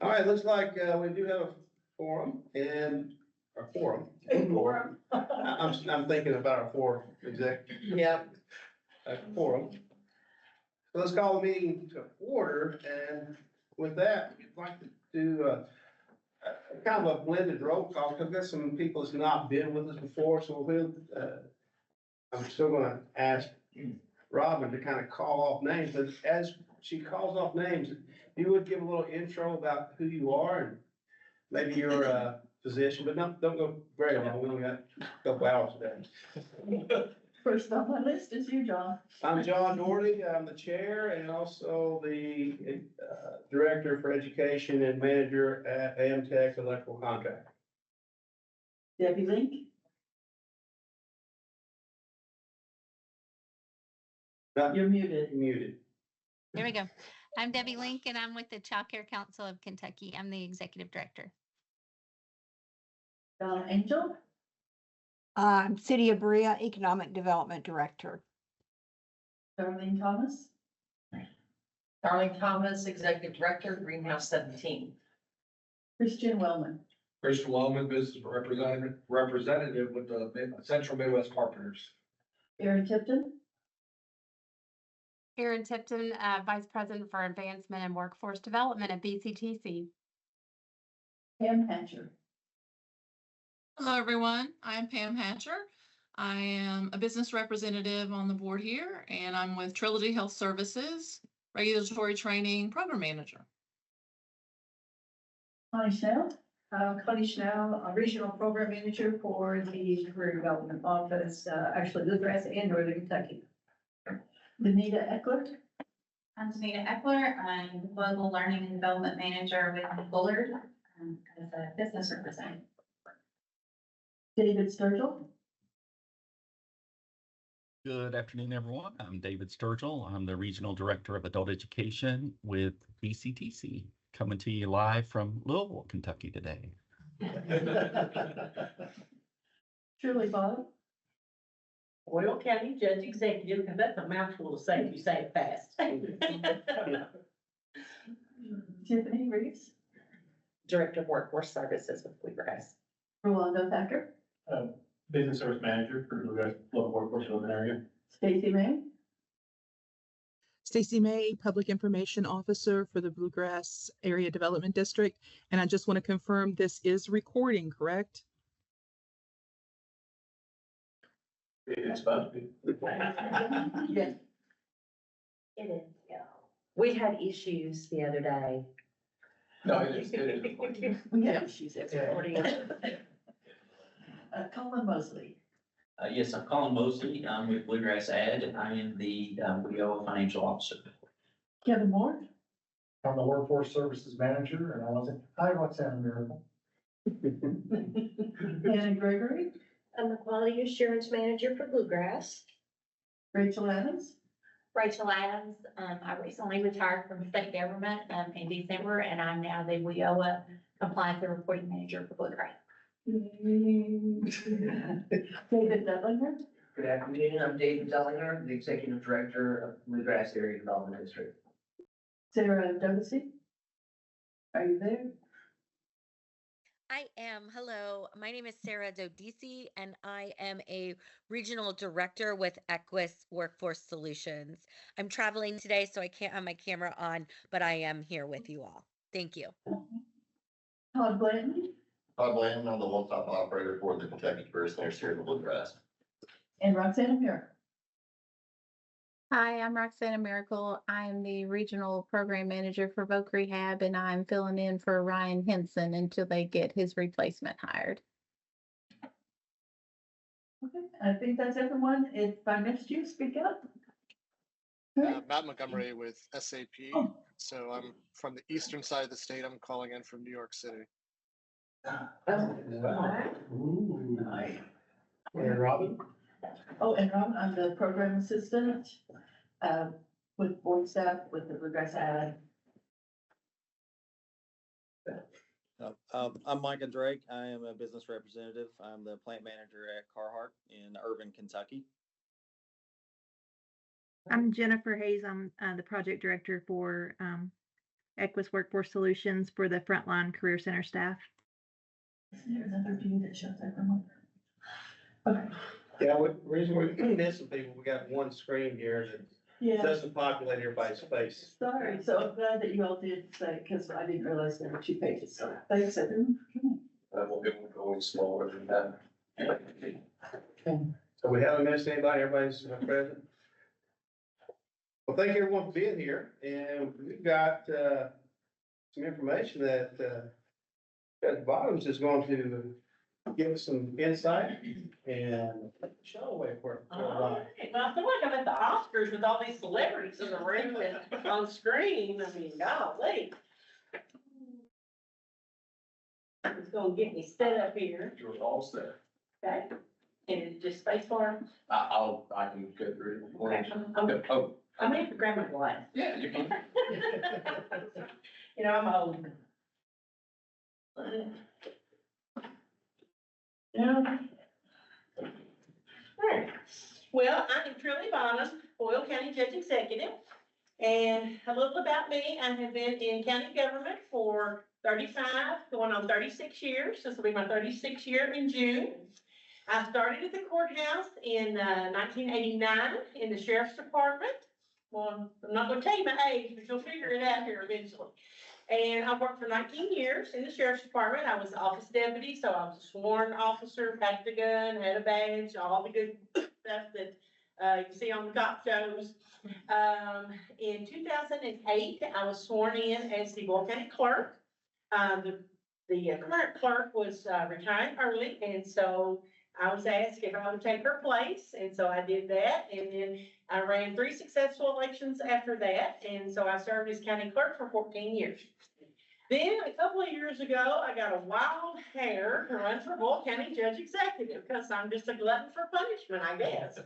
All right, looks like we do have a forum and our forum. Forum. I'm thinking about our four exec. Yeah. Forum. So let's call the meeting to order, and with that, we'd like to do kind of a blended roll call, because there's some people that's not been with us before, so I'm still gonna ask Robin to kind of call off names, but as she calls off names, you would give a little intro about who you are and maybe your position, but don't go very long, we only got a couple hours today. First on my list is you, John. I'm John Doherty, I'm the chair and also the Director for Education and Manager at AMTech Electrical Contract. Debbie Link. You're muted. Muted. There we go. I'm Debbie Link, and I'm with the Child Care Council of Kentucky. I'm the executive director. Donna Angel. I'm City of Berea Economic Development Director. Darlene Thomas. Darlene Thomas, Executive Director, Greenhouse 17. Christian Wellman. Christian Wellman, business representative with the Central Midwest Carpenters. Erin Tipton. Erin Tipton, Vice President for Advancement and Workforce Development at BCTC. Pam Hatcher. Hello, everyone. I'm Pam Hatcher. I am a business representative on the board here, and I'm with Trilogy Health Services, Regulatory Training Program Manager. Connie Snell. Connie Schnell, Regional Program Manager for the Career Development Office, actually Bluegrass and Northern Kentucky. Benita Eckler. I'm Benita Eckler. I'm Global Learning and Development Manager with Bullard as a business representative. David Sturgill. Good afternoon, everyone. I'm David Sturgill. I'm the Regional Director of Adult Education with BCTC, coming to you live from Louisville, Kentucky today. Shirley Bob. Oil County Judge Executive, and that's a mouthful to say if you say it fast. Tiffany Reeves. Director of Workforce Services with Bluegrass. Rolando Thacker. Business Service Manager for Bluegrass Local Workforce Development Area. Stacy May. Stacy May, Public Information Officer for the Bluegrass Area Development District. And I just want to confirm this is recording, correct? It's supposed to be. Yes. It is, yeah. We had issues the other day. No, it is recording. We have issues. It's recording. Colin Mosley. Yes, I'm Colin Mosley. I'm with Bluegrass Ad. I am the WIO financial officer. Kevin Moore. I'm the Workforce Services Manager, and I was like, hi, Roxanne Miracle. Hannah Gregory. I'm the Quality Assurance Manager for Bluegrass. Rachel Adams. Rachel Adams. I recently retired from state government in December, and I'm now the WIOA Compliance and Reporting Manager for Bluegrass. David Dudlinger. Good afternoon, I'm David Dellinger, the Executive Director of Bluegrass Area Development District. Sarah Douglasy. Are you there? I am. Hello, my name is Sarah Dodisi, and I am a regional director with Equus Workforce Solutions. I'm traveling today, so I can't have my camera on, but I am here with you all. Thank you. Todd Blanton. Todd Blanton, I'm the one-stop operator for the Kentucky Tourist Nurse here in the Bluegrass. And Roxanne Miracle. Hi, I'm Roxana Miracle. I'm the regional program manager for Voc Rehab, and I'm filling in for Ryan Henson until they get his replacement hired. Okay, I think that's everyone. If I missed you, speak up. Matt Montgomery with SAP. So I'm from the eastern side of the state. I'm calling in from New York City. Ooh, nice. And Robin? And Robin, I'm the program assistant with board staff with the Bluegrass Ad. I'm Micah Drake. I am a business representative. I'm the plant manager at Carhartt in Irvine, Kentucky. I'm Jennifer Hayes. I'm the project director for Equus Workforce Solutions for the frontline career center staff. Isn't there another view that shows everyone? Okay. Yeah, the reason we're missing people, we got one screen here that Yeah. doesn't populate everybody's face. Sorry, so I'm glad that you all did say, because I didn't realize there were 2 pages, so thanks everyone. We'll get going smaller than that. So we haven't missed anybody, everybody's present. Well, thank everyone for being here, and we've got, some information that, Judge Bottoms is going to give us some insight and show away for a All while. right. Well, I feel like I'm at the Oscars with all these celebrities in the room and on screen. I mean, golly. It's gonna get me set up here. You're all set. Okay. And it's just space bar. I can go through it. Okay. Oh, I'm gonna have to grab my glass. yeah, you can. You know, I'm old. Yeah. Alright, well, I am Trilly Bonham, Boyle County Judge Executive. And a little about me, I have been in county government for 35, going on 36 years. This will be my 36th year in June. I started at the courthouse in 1989 in the sheriff's department. Well, I'm not gonna tell you my age, but you'll figure it out here eventually. And I worked for 19 years in the sheriff's department. I was the office deputy, so I was a sworn officer, packed a gun, had a badge, all the good stuff that you see on the cop shows. In 2008, I was sworn in as the Boyle County clerk. The current clerk was retiring early, and so I was asked if I would take her place, and so I did that. And then I ran 3 successful elections after that, and so I served as county clerk for 14 years. Then, a couple of years ago, I got a wild hair to run for Boyle County Judge Executive, because I'm just a glutton for punishment, I guess.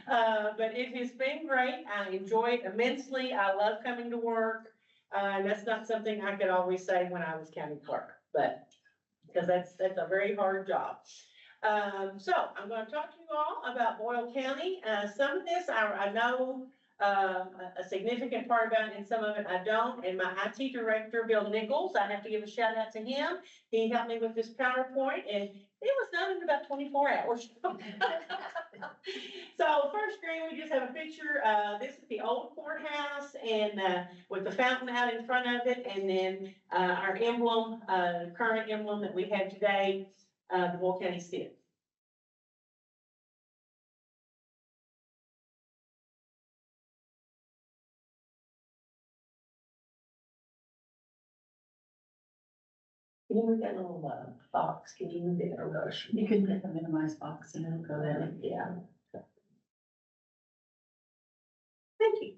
But it has been great. I enjoy it immensely. I love coming to work. And that's not something I could always say when I was county clerk, but, because that's a very hard job. So I'm going to talk to you all about Boyle County. Some of this I know a significant part about, and some of it I don't. And my IT director, Bill Nichols, I have to give a shout out to him. He helped me with this PowerPoint, and it was done in about 24 hours. So first screen, we just have a picture. This is the old courthouse, and with the fountain out in front of it, and then our emblem, current emblem that we have today, the Boyle County City. Can you move that little box? Can you move it? Oh, gosh. You can hit the minimize box and it'll go in. Yeah. Thank you.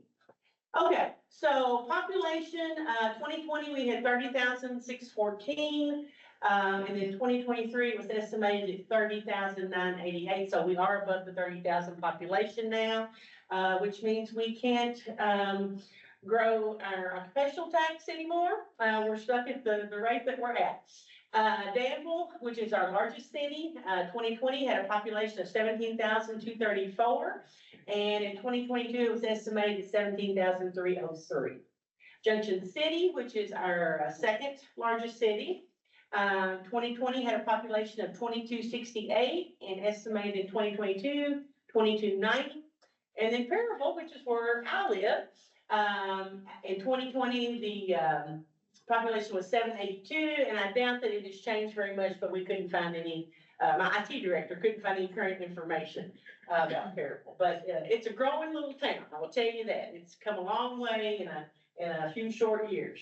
Okay, so population, 2020, we had 30,614. And then 2023 was estimated at 30,988. So we are above the 30,000 population now, which means we can't grow our occupational tax anymore. We're stuck at the rate that we're at. Danville, which is our largest city, 2020 had a population of 17,234. And in 2022, it was estimated at 17,303. Junction City, which is our second largest city, 2020 had a population of 2268 and estimated in 2022, 2290. And then Perryville, which is where I live, in 2020, the population was 782, and I doubt that it has changed very much, but we couldn't find any, my IT director couldn't find any current information about Perryville. But it's a growing little town, I will tell you that. It's come a long way in a few short years.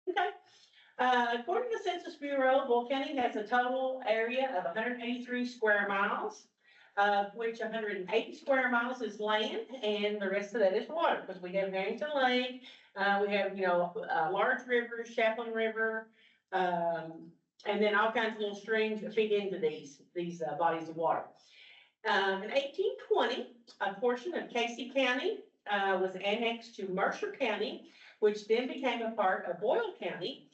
Okay. According to the Census Bureau, Boyle County has a total area of 183 square miles, of which 180 square miles is land, and the rest of that is water, because we have Harrington Lake, we have, large rivers, Chaplain River, and then all kinds of little streams that feed into these bodies of water. In 1820, a portion of Casey County was annexed to Mercer County, which then became a part of Boyle County,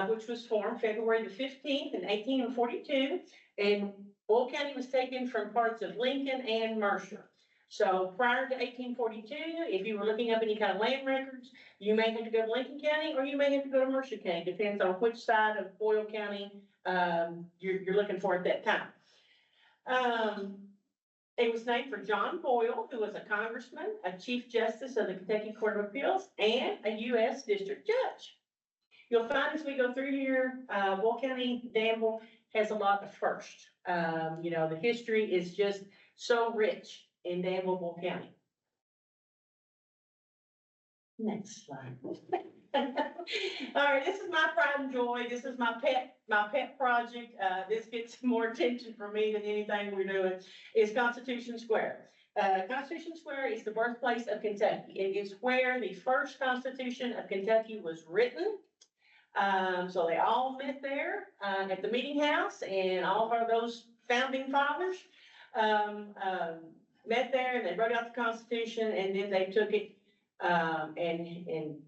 which was formed February the 15th in 1842. And Boyle County was taken from parts of Lincoln and Mercer. So prior to 1842, if you were looking up any kind of land records, you may have to go to Lincoln County or you may have to go to Mercer County, depends on which side of Boyle County you're looking for at that time. It was named for John Boyle, who was a congressman, a chief justice of the Kentucky Court of Appeals, and a U.S. district judge. You'll find as we go through here, Boyle County, Danville has a lot of firsts. You know, the history is just so rich in Danville, Boyle County. Next slide. All right, this is my pride and joy. This is my pet project. This gets more attention from me than anything we're doing, is Constitution Square. Constitution Square is the birthplace of Kentucky. It is where the first Constitution of Kentucky was written. So they all met there at the meeting house, and all of those founding fathers met there, and they wrote out the Constitution, and then they took it and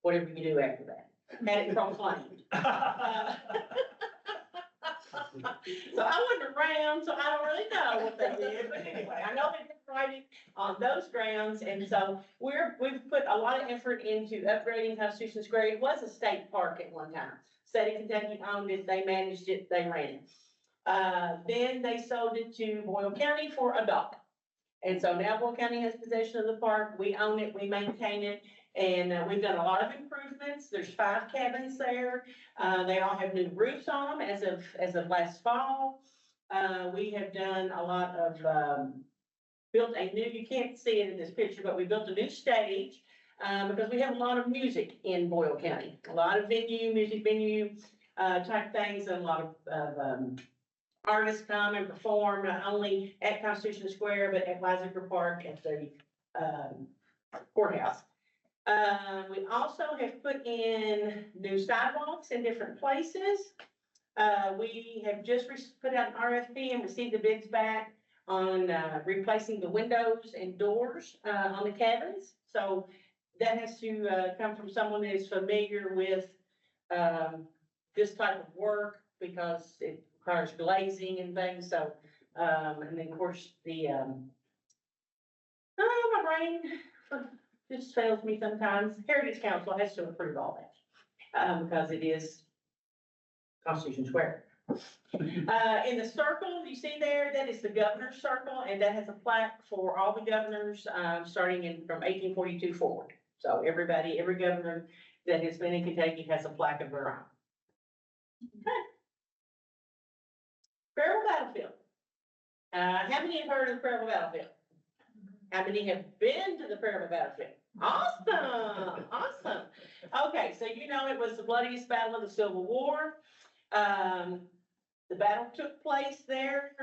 whatever you do after that, had it proclaimed. So I wasn't around, so I don't really know what they did, but anyway, I know they did write it on those grounds, and so we've put a lot of effort into upgrading Constitution Square. It was a state park at one time. State of Kentucky owned it, they managed it, they ran it. Then they sold it to Boyle County for $1. And so now Boyle County has possession of the park, we own it, we maintain it, and we've done a lot of improvements. There's 5 cabins there. They all have new roofs on them as of last fall. We have done a lot of, built a new, you can't see it in this picture, but we built a new stage because we have a lot of music in Boyle County. A lot of music venue type things, and a lot of artists come and perform, not only at Constitution Square, but at Weiser Park at the courthouse. We also have put in new sidewalks in different places. We have just put out an RFP and received the bids back on replacing the windows and doors on the cabins. So that has to come from someone that is familiar with this type of work, because it requires glazing and things. So, and then of course my brain just fails me sometimes. Heritage Council has to approve all that, because it is Constitution Square. In the circle you see there, that is the governor's circle, and that has a plaque for all the governors, starting from 1842 forward. So every governor that has been in Kentucky has a plaque of their own. Okay. Farrell Battlefield. How many have heard of the Farrell Battlefield? How many have been to the Farrell Battlefield? Awesome, awesome. Okay, so you know it was the bloodiest battle of the Civil War. The battle took place there,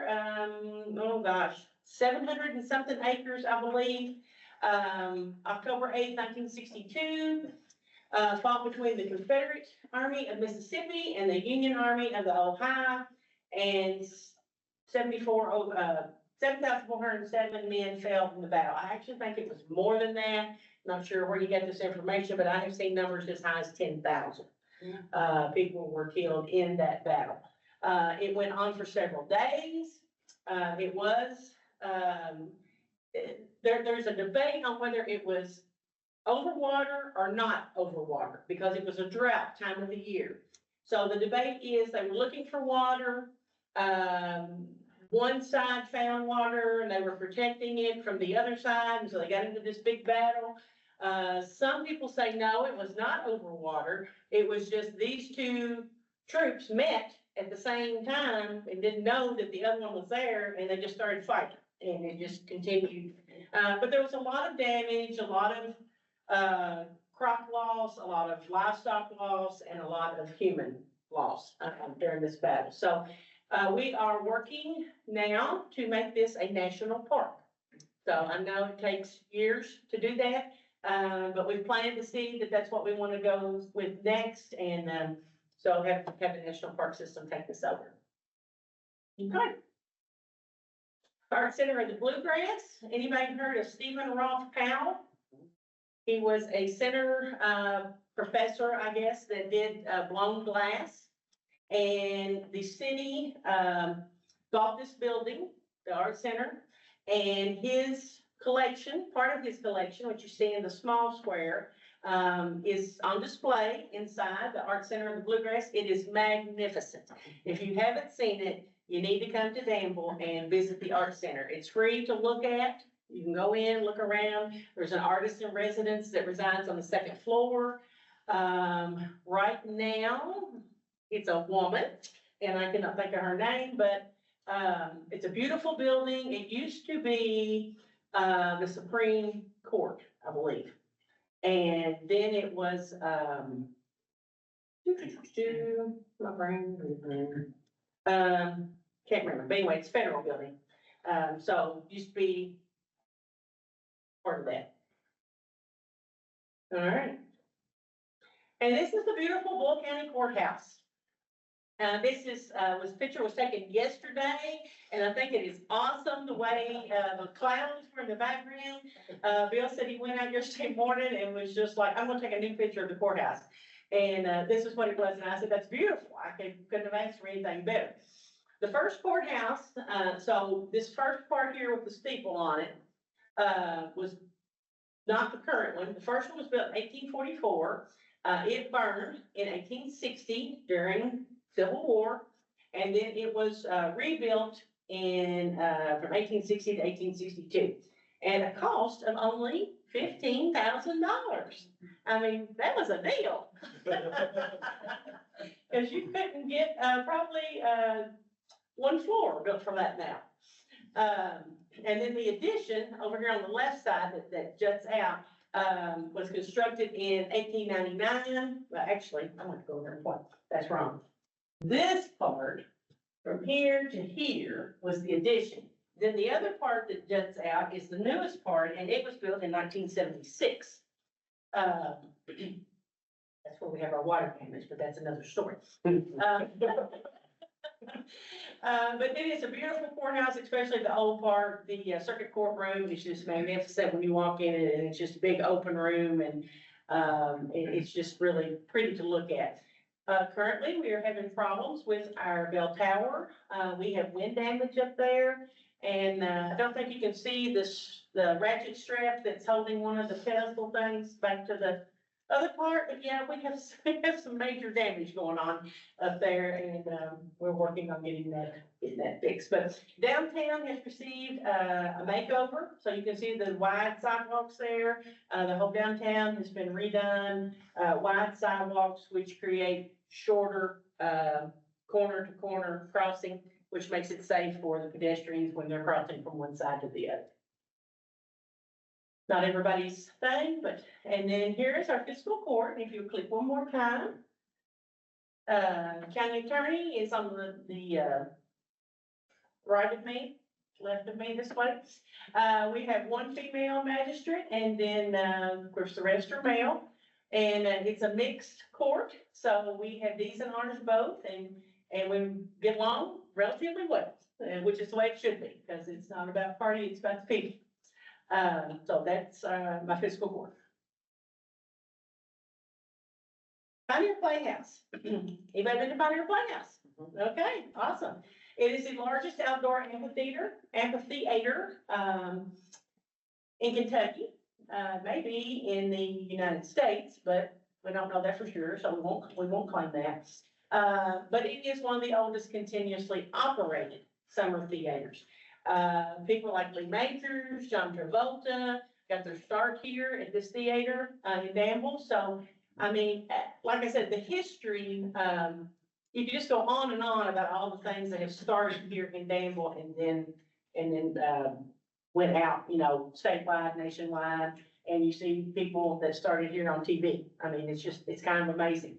700 and something acres, I believe. October 8th, 1962, fought between the Confederate Army of Mississippi and the Union Army of the Ohio, and 7,407 men fell in the battle. I actually think it was more than that. Not sure where you get this information, but I have seen numbers as high as 10,000. People were killed in that battle. It went on for several days. There's a debate on whether it was over water or not over water, because it was a drought time of the year. So the debate is they were looking for water. One side found water and they were protecting it from the other side, and so they got into this big battle. Some people say no, it was not over water. It was just these two troops met at the same time and didn't know that the other one was there, and they just started fighting, and it just continued. But there was a lot of damage, a lot of crop loss, a lot of livestock loss, and a lot of human loss during this battle. So we are working now to make this a national park. So I know it takes years to do that, but we've planned to see that that's what we want to go with next, and so have the national park system take this over. Okay. Art Center of the Bluegrass. Anybody heard of Stephen Roth Powell? He was a center professor, I guess, that did blown glass. And the city bought this building, the Art Center, and his collection, part of his collection, which you see in the small square, is on display inside the Art Center of the Bluegrass. It is magnificent. If you haven't seen it, you need to come to Danville and visit the Art Center. It's free to look at. You can go in, look around. There's an artist in residence that resides on the second floor. Right now, it's a woman, and I cannot think of her name, but it's a beautiful building. It used to be the Supreme Court, I believe. And then it was, my brain, can't remember, but anyway, it's federal building. So used to be part of that. All right. And this is the beautiful Bull County Courthouse. This picture was taken yesterday, and I think it is awesome the way the clouds were in the background. Bill said he went out yesterday morning and was just like, I'm gonna take a new picture of the courthouse. And this is what it was, and I said, that's beautiful. I couldn't have asked for anything better. The first courthouse, so this first part here with the steeple on it, was not the current one. The first one was built in 1844. It burned in 1860 during Civil War, and then it was rebuilt in from 1860 to 1862, at a cost of only $15,000. I mean, that was a deal. Because you couldn't get probably one floor built for that now. And then the addition over here on the left side that juts out was constructed in 1899. Well, actually, I'm going to go over and point. That's wrong. This part from here to here was the addition. Then the other part that juts out is the newest part, and it was built in 1976. That's where we have our water damage, but that's another story. But it is a beautiful courthouse, especially the old part. The circuit court room is just magnificent when you walk in it, and it's just a big open room, and it's just really pretty to look at. Currently, we are having problems with our bell tower. We have wind damage up there, and I don't think you can see the ratchet strap that's holding one of the pedestal things back to the other part, but yeah, we have some major damage going on up there, and we're working on getting that fixed. But downtown has received a makeover, so you can see the wide sidewalks there. The whole downtown has been redone, wide sidewalks, which create shorter corner to corner crossing, which makes it safe for the pedestrians when they're crossing from one side to the other. Not everybody's thing, and then here's our fiscal court. If you click one more time, county attorney is on the right of me, left of me this way. We have one female magistrate, and then, of course, the rest are male. And it's a mixed court, so we have these and ours both, and we get along relatively well, which is the way it should be, because it's not about party, it's about the people. So that's my fiscal court. Pioneer Playhouse. Anybody been to Pioneer Playhouse? Okay, awesome. It is the largest outdoor amphitheater in Kentucky, maybe in the United States, but we don't know that for sure, so we won't claim that. But it is one of the oldest continuously operated summer theaters. People like Lee Majors, John Travolta got their start here at this theater in Danville. So, I mean, like I said, the history, you can just go on and on about all the things that have started here in Danville and then went out, you know, statewide, nationwide, and you see people that started here on TV. I mean, it's kind of amazing.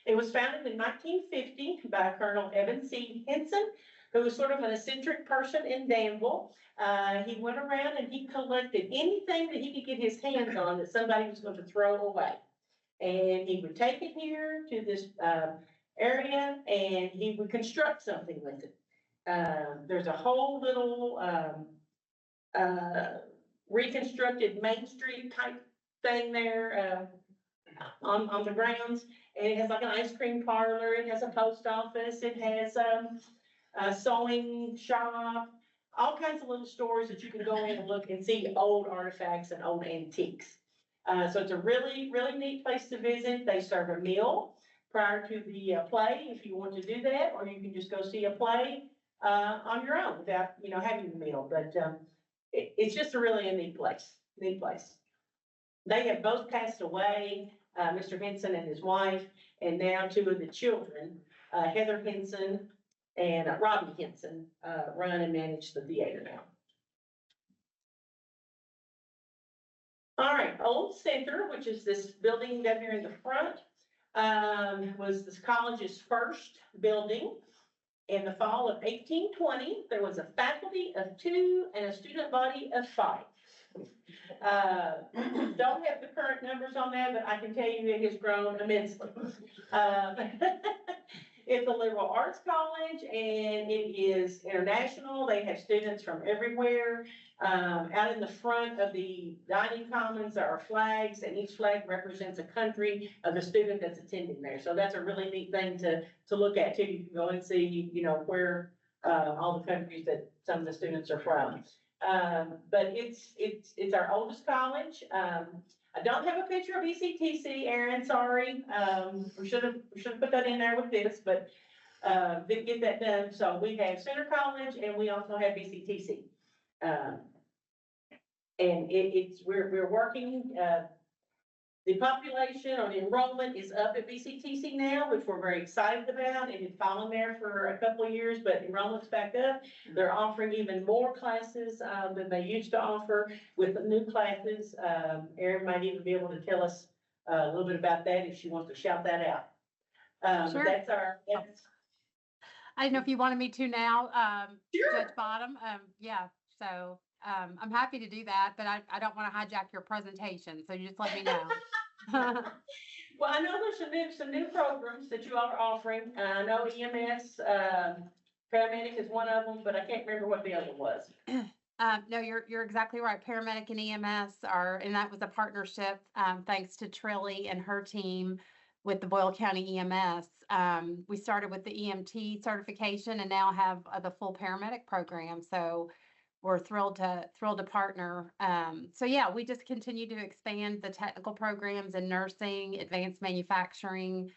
It was founded in 1950 by Colonel Evan C. Henson, who was sort of an eccentric person in Danville. He went around and he collected anything that he could get his hands on that somebody was going to throw away. And he would take it here to this area and he would construct something with it. There's a whole little reconstructed Main Street type thing there on the grounds. And it has like an ice cream parlor. It has a post office. It has a sewing shop. all kinds of little stores that you can go in and look and see old artifacts and old antiques. So it's a really, really neat place to visit. They serve a meal prior to the play if you want to do that, or you can just go see a play on your own without, having a meal. But it's just really a neat place, They have both passed away, Mr. Henson and his wife, and now two of the children, Heather Henson and Robbie Henson, run and manage the theater now. All right, Old Center, which is this building down here in the front, was this college's first building. In the fall of 1820, there was a faculty of 2 and a student body of 5. Don't have the current numbers on that, but I can tell you it has grown immensely. It's a liberal arts college and it is international. They have students from everywhere. Out in the front of the dining commons, there are flags, and each flag represents a country of the student that's attending there. So that's a really neat thing to look at too. You can go and see, where all the countries that some of the students are from. But it's our oldest college. I don't have a picture of BCTC, Aaron, sorry. We should have put that in there with this, but didn't get that done. So we have Center College and we also have BCTC. And we're working, the population or the enrollment is up at BCTC now, which we're very excited about. It had fallen there for a couple of years, but enrollment's back up. They're offering even more classes than they used to offer with the new classes. Erin might even be able to tell us a little bit about that if she wants to shout that out. Sure. I didn't know if you wanted me to now, Sure. Judge Bottom. Yeah, so I'm happy to do that, but I don't want to hijack your presentation, so you just let me know. Well, I know there's some new programs that you all are offering. I know EMS, paramedic is one of them, but I can't remember what the other was. No, you're exactly right. Paramedic and EMS and that was a partnership, thanks to Trilly and her team with the Boyle County EMS. We started with the EMT certification and now have the full paramedic program. So we're thrilled to partner. So yeah, we just continue to expand the technical programs in nursing, advanced manufacturing,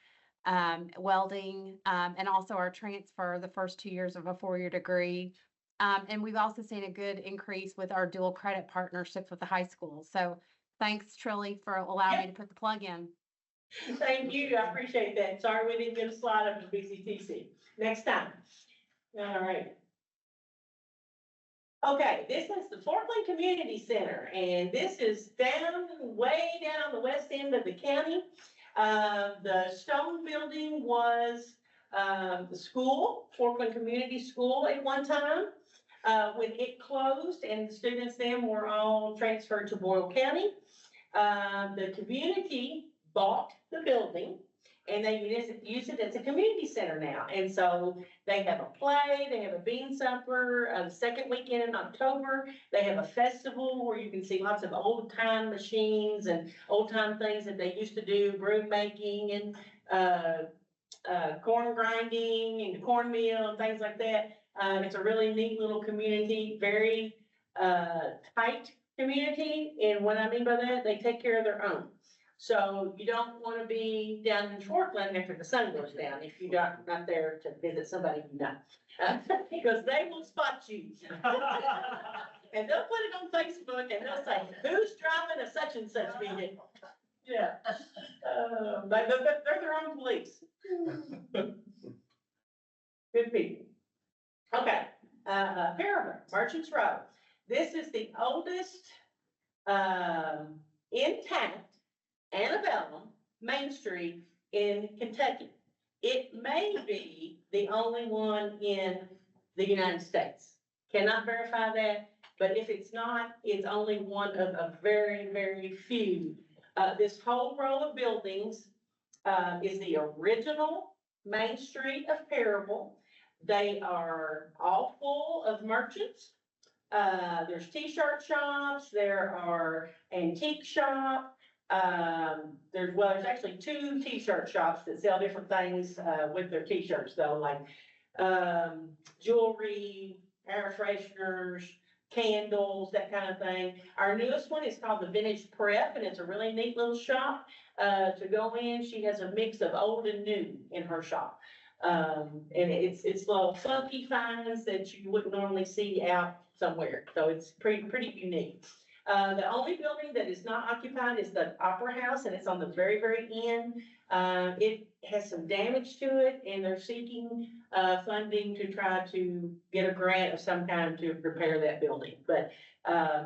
welding, and also our transfer the first 2 years of a 4-year degree. And we've also seen a good increase with our dual credit partnerships with the high school. So thanks, Trilly, for allowing me to put the plug in. Thank you. I appreciate that. Sorry we didn't get a slide up to BCTC. Next time. All right. Okay, this is the Forkland Community Center, and this is way down on the west end of the county. The stone building was the school, Forkland Community School at one time. When it closed and the students then were all transferred to Boyle County, the community bought the building and they use it as a community center now. And so they have a play, they have a bean supper, the second weekend in October, they have a festival where you can see lots of old time machines and old time things that they used to do, broom making and corn grinding and cornmeal and things like that. It's a really neat little community, very tight community. And what I mean by that, they take care of their own. So you don't want to be down in Forkland after the sun goes down if you're not there to visit somebody you know. Because they will spot you. And they'll put it on Facebook and they'll say, who's driving a such and such vehicle? Yeah. They're their own police. Good people. Okay. Paramount, Merchants Row. This is the oldest intact antebellum Main Street in Kentucky. It may be the only one in the United States. Cannot verify that, but if it's not, it's only one of a very, very few. This whole row of buildings is the original Main Street of Parable. They are all full of merchants. There's t-shirt shops, there are antique shops. There's actually 2 t-shirt shops that sell different things with their t-shirts though, like jewelry, air fresheners, candles, that kind of thing. Our newest one is called the Vintage Prep, and it's a really neat little shop to go in. She has a mix of old and new in her shop. And it's little funky finds that you wouldn't normally see out somewhere. So it's pretty unique. The only building that is not occupied is the Opera House, and it's on the very, very end. It has some damage to it, and they're seeking funding to try to get a grant of some kind to repair that building. But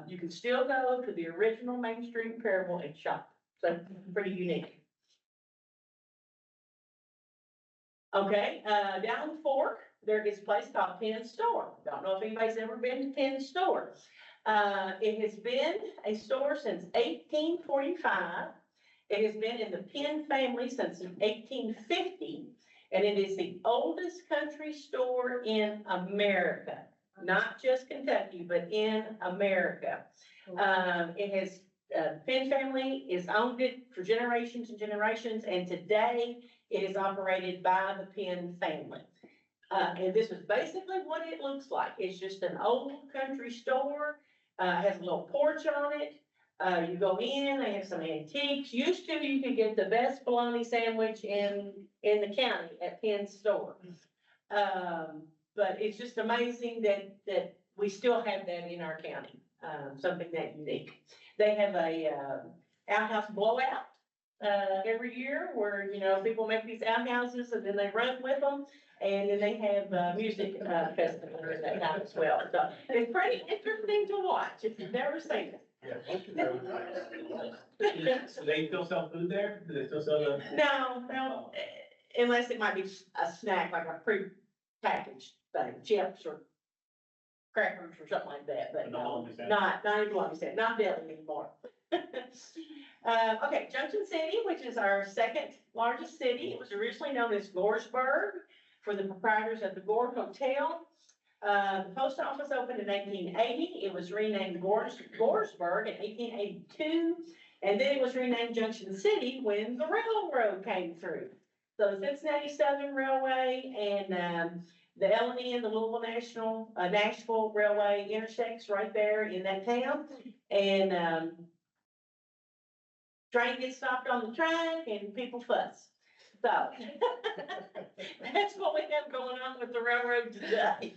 you can still go to the original Main Street Comparable and shop. So pretty unique. Okay, down Fork, there is a place called Penn Store. Don't know if anybody's ever been to Penn Store. It has been a store since 1845. It has been in the Penn family since 1850, and it is the oldest country store in America, not just Kentucky, but in America. It has, the Penn family has owned it for generations and generations, and today it is operated by the Penn family. And this is basically what it looks like. It's just an old country store, has a little porch on it. You go in, they have some antiques. Used to, you could get the best bologna sandwich in the county at Penn Store. But it's just amazing that we still have that in our county, something that unique. They have a outhouse blowout every year where, you know, people make these outhouses and then they run with them. And then they have music festival in that time as well. So it's pretty interesting to watch if you've never seen it. So they still sell food there? Do they still sell the? No, unless it might be a snack, like a pre-packaged thing, chips or crackers or something like that, but no, not even what we said, not deli anymore. Okay, Junction City, which is our second largest city. It was originally known as Goresburg for the proprietors of the Gore Hotel. The post office opened in 1880. It was renamed Goresburg in 1882. And then it was renamed Junction City when the railroad came through. So the Cincinnati Southern Railway and the L&E and the Louisville Nashville Railway intersects right there in that town. And train gets stopped on the track and people fuss. So that's what we have going on with the railroad today.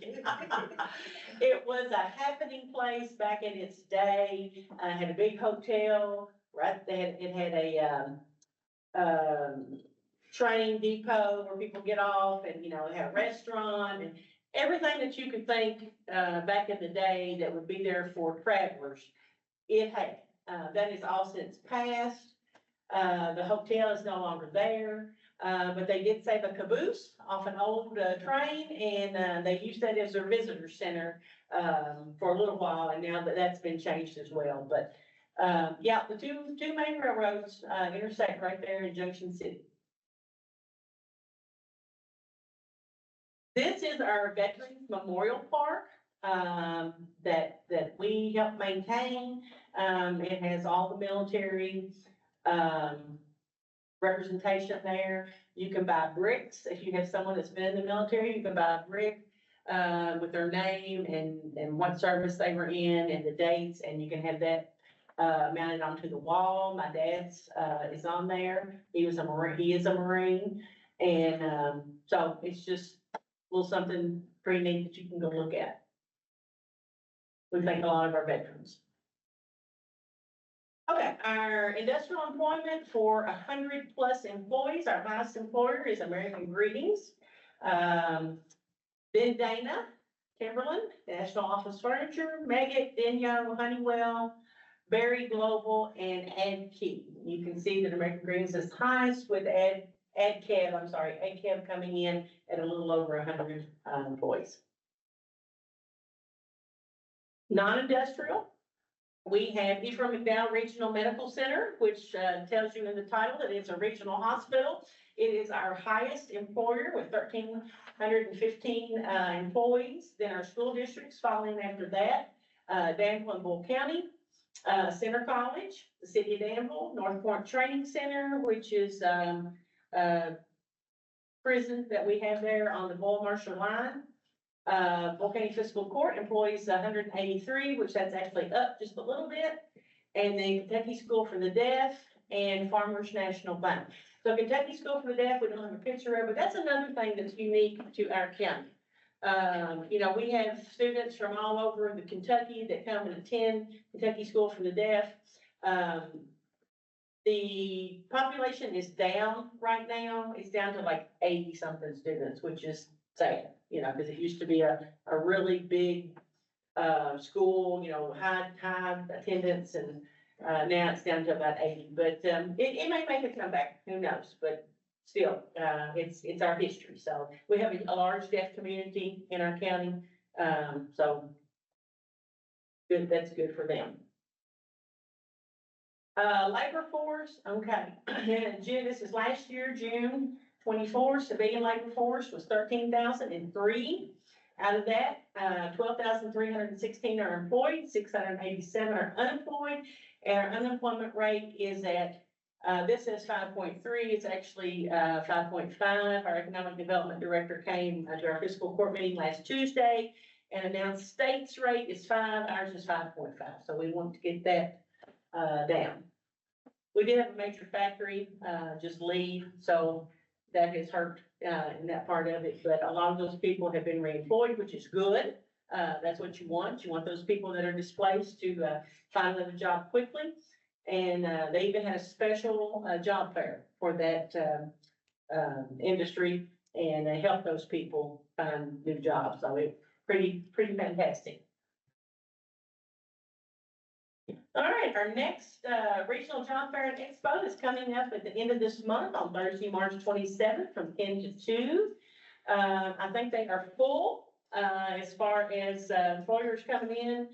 It was a happening place back in its day. Had a big hotel, right? It had a train depot where people get off, and, you know, it had a restaurant and everything that you could think back in the day that would be there for travelers. It had. That is all since passed. The hotel is no longer there. But they did save a caboose off an old train, and they used that as their visitor center for a little while, and now that's been changed as well. But yeah, the two main railroads intersect right there in Junction City. This is our Veterans Memorial Park that we help maintain. It has all the military representation there. You can buy bricks. If you have someone that's been in the military, you can buy a brick with their name and what service they were in and the dates, and you can have that mounted onto the wall. My dad's is on there. He is a Marine. And so it's just a little something pretty neat that you can go look at. We thank a lot of our veterans. Okay, our industrial employment for 100+ employees, our highest employer is American Greetings. Then Dana, Timberland, National Office Furniture, Meggitt, Denyo, Honeywell, Berry Global, and AdKey. You can see that American Greetings is highest with AdCab coming in at a little over 100 employees. Non-industrial. We have Ephraim McDowell Regional Medical Center, which tells you in the title that it's a regional hospital. It is our highest employer with 1,315 employees. Then our school districts following after that, Danville and Bull County, Center College, the City of Danville, North Point Training Center, which is prison that we have there on the Bull Marshall line. Bull County Fiscal Court employs 183, which that's actually up just a little bit. And then Kentucky School for the Deaf and Farmers National Bank. So Kentucky School for the Deaf, we don't have a picture of, but that's another thing that's unique to our county. You know, we have students from all over the Kentucky that come and attend Kentucky School for the Deaf. The population is down right now. It's down to like 80 something students, which is sad, you know, because it used to be a really big school, you know, high attendance, and now it's down to about 80. But it may make a comeback, who knows? But still, it's our history. So we have a large deaf community in our county. So good, that's good for them. Labor force, okay. In June, this is last year, June 24, civilian labor force was 13,003. Out of that, 12,316 are employed, 687 are unemployed, and our unemployment rate is at, this is 5.3, it's actually 5.5. Our economic development director came to our fiscal court meeting last Tuesday and announced state's rate is 5, ours is 5.5. So we want to get that down. We did have a major factory just leave, so that has hurt in that part of it. But a lot of those people have been reemployed, which is good. That's what you want. You want those people that are displaced to find another job quickly. And they even had a special job fair for that industry, and they helped those people find new jobs. So it's pretty fantastic. All right, our next regional job fair and expo is coming up at the end of this month on Thursday, March 27th from 10 to 2. I think they are full as far as employers coming in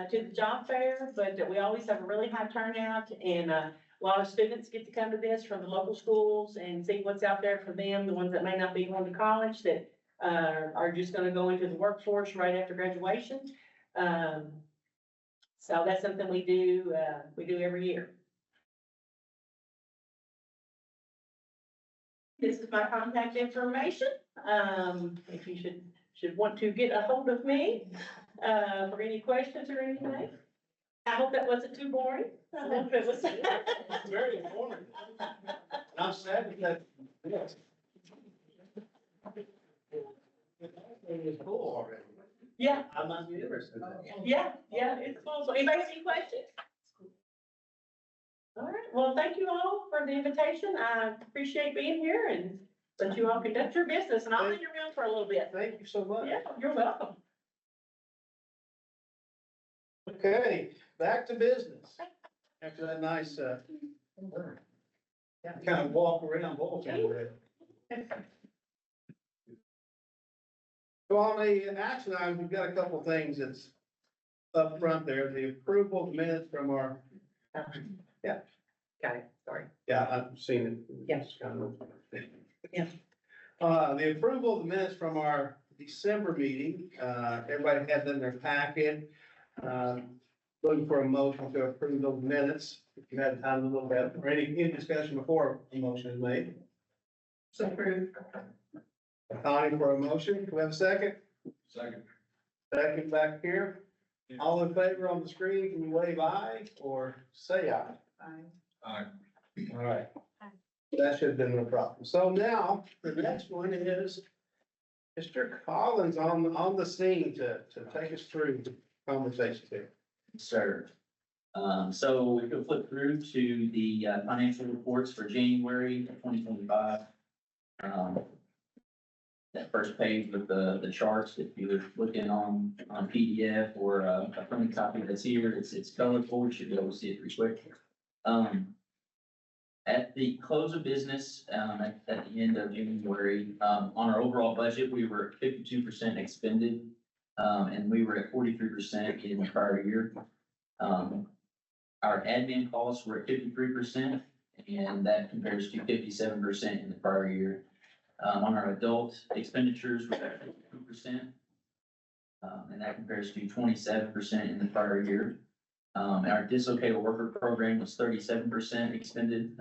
to the job fair, but we always have a really high turnout, and a lot of students get to come to this from the local schools and see what's out there for them, the ones that may not be going to college, that are just going to go into the workforce right after graduation. So that's something we do every year. This is my contact information. If you should want to get a hold of me for any questions or anything. I hope that wasn't too boring. I hope it was. Very informative. I'm sad because, yes. It's full already. Yeah. I'm not interested. Yeah, it's full. So anybody have any questions? All right, well, thank you all for the invitation. I appreciate being here and let you all conduct your business, and I'll hang around for a little bit. Thank you so much. Yeah, you're welcome. Okay, back to business. After that nice, kind of walk around Bolton. So on the action items, we've got a couple of things that's up front there. The approval of minutes from our, yeah. Got it, sorry. Yeah, I've seen it. Yes. Kind of. Yeah. The approval of the minutes from our December meeting, everybody had that in their packet. Looking for a motion to approve those minutes. If you had time to look at, or any discussion before a motion is made. So approved. Connie for a motion. Do we have a second? Second. Second back here. All in favor on the screen, can you wave aye or say aye? Aye. All right. That should have been no problem. So now, the next one is Mr. Collins on the scene to take us through the conversation here. Sir. So we can flip through to the financial reports for January 2025. That first page with the charts, if you're looking on PDF or a printed copy that's here, it's colorful, you should be able to see it pretty quick. At the close of business, at the end of January, on our overall budget, we were at 52% expended, and we were at 43% in the prior year. Our admin costs were at 53%, and that compares to 57% in the prior year. On our adult expenditures, we're at 52%, and that compares to 27% in the prior year. Our dislocated worker program was 37% expended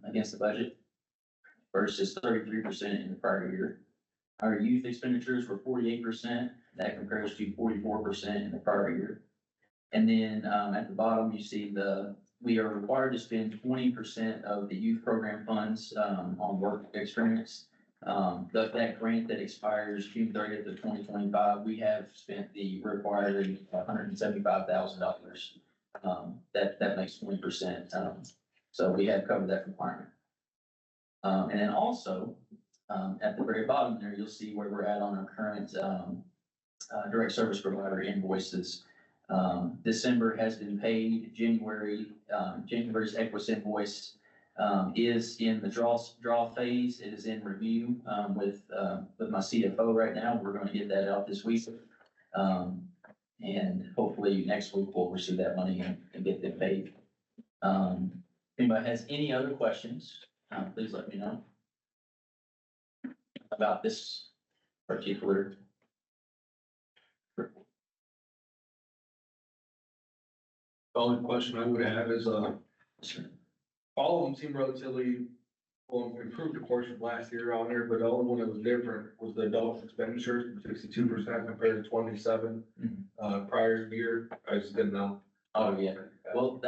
against the budget versus 33% in the prior year. Our youth expenditures were 48%. That compares to 44% in the prior year. And then, at the bottom, you see we are required to spend 20% of the youth program funds, on work experience. That grant that expires June 30th of 2025, we have spent the required $175,000. That makes 20%. So we have covered that requirement. And then also, at the very bottom there, you'll see where we're at on our current, direct service provider invoices. December has been paid. January's Equus invoice is in the draw phase. It is in review with my CFO right now. We're going to get that out this week. And hopefully next week we'll receive that money and get them paid. If anybody has any other questions, please let me know about this particular. The only question I would have is, all of them seem relatively, well, improved, of course, from last year on here, but the only one that was different was the adult expenditures, 62% compared to 27, prior year. I just didn't know. Oh, yeah. Well,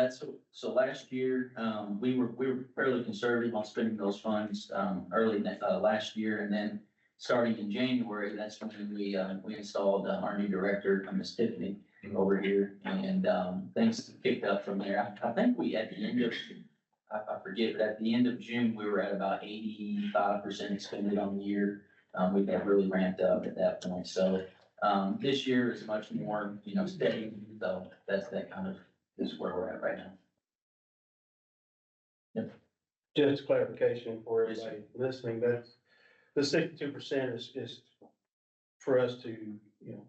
so last year, we were fairly conservative on spending those funds, early, last year, and then starting in January, that's when we installed our new director, Miss Tiffany, over here, and, things picked up from there. I think we, at the end of, I forget, but at the end of June, we were at about 85% expended on the year. We had really ramped up at that point, so, this year is much more, steady, so that kind of is where we're at right now. Yep. Just clarification for everybody listening, that's the 62% is for us to,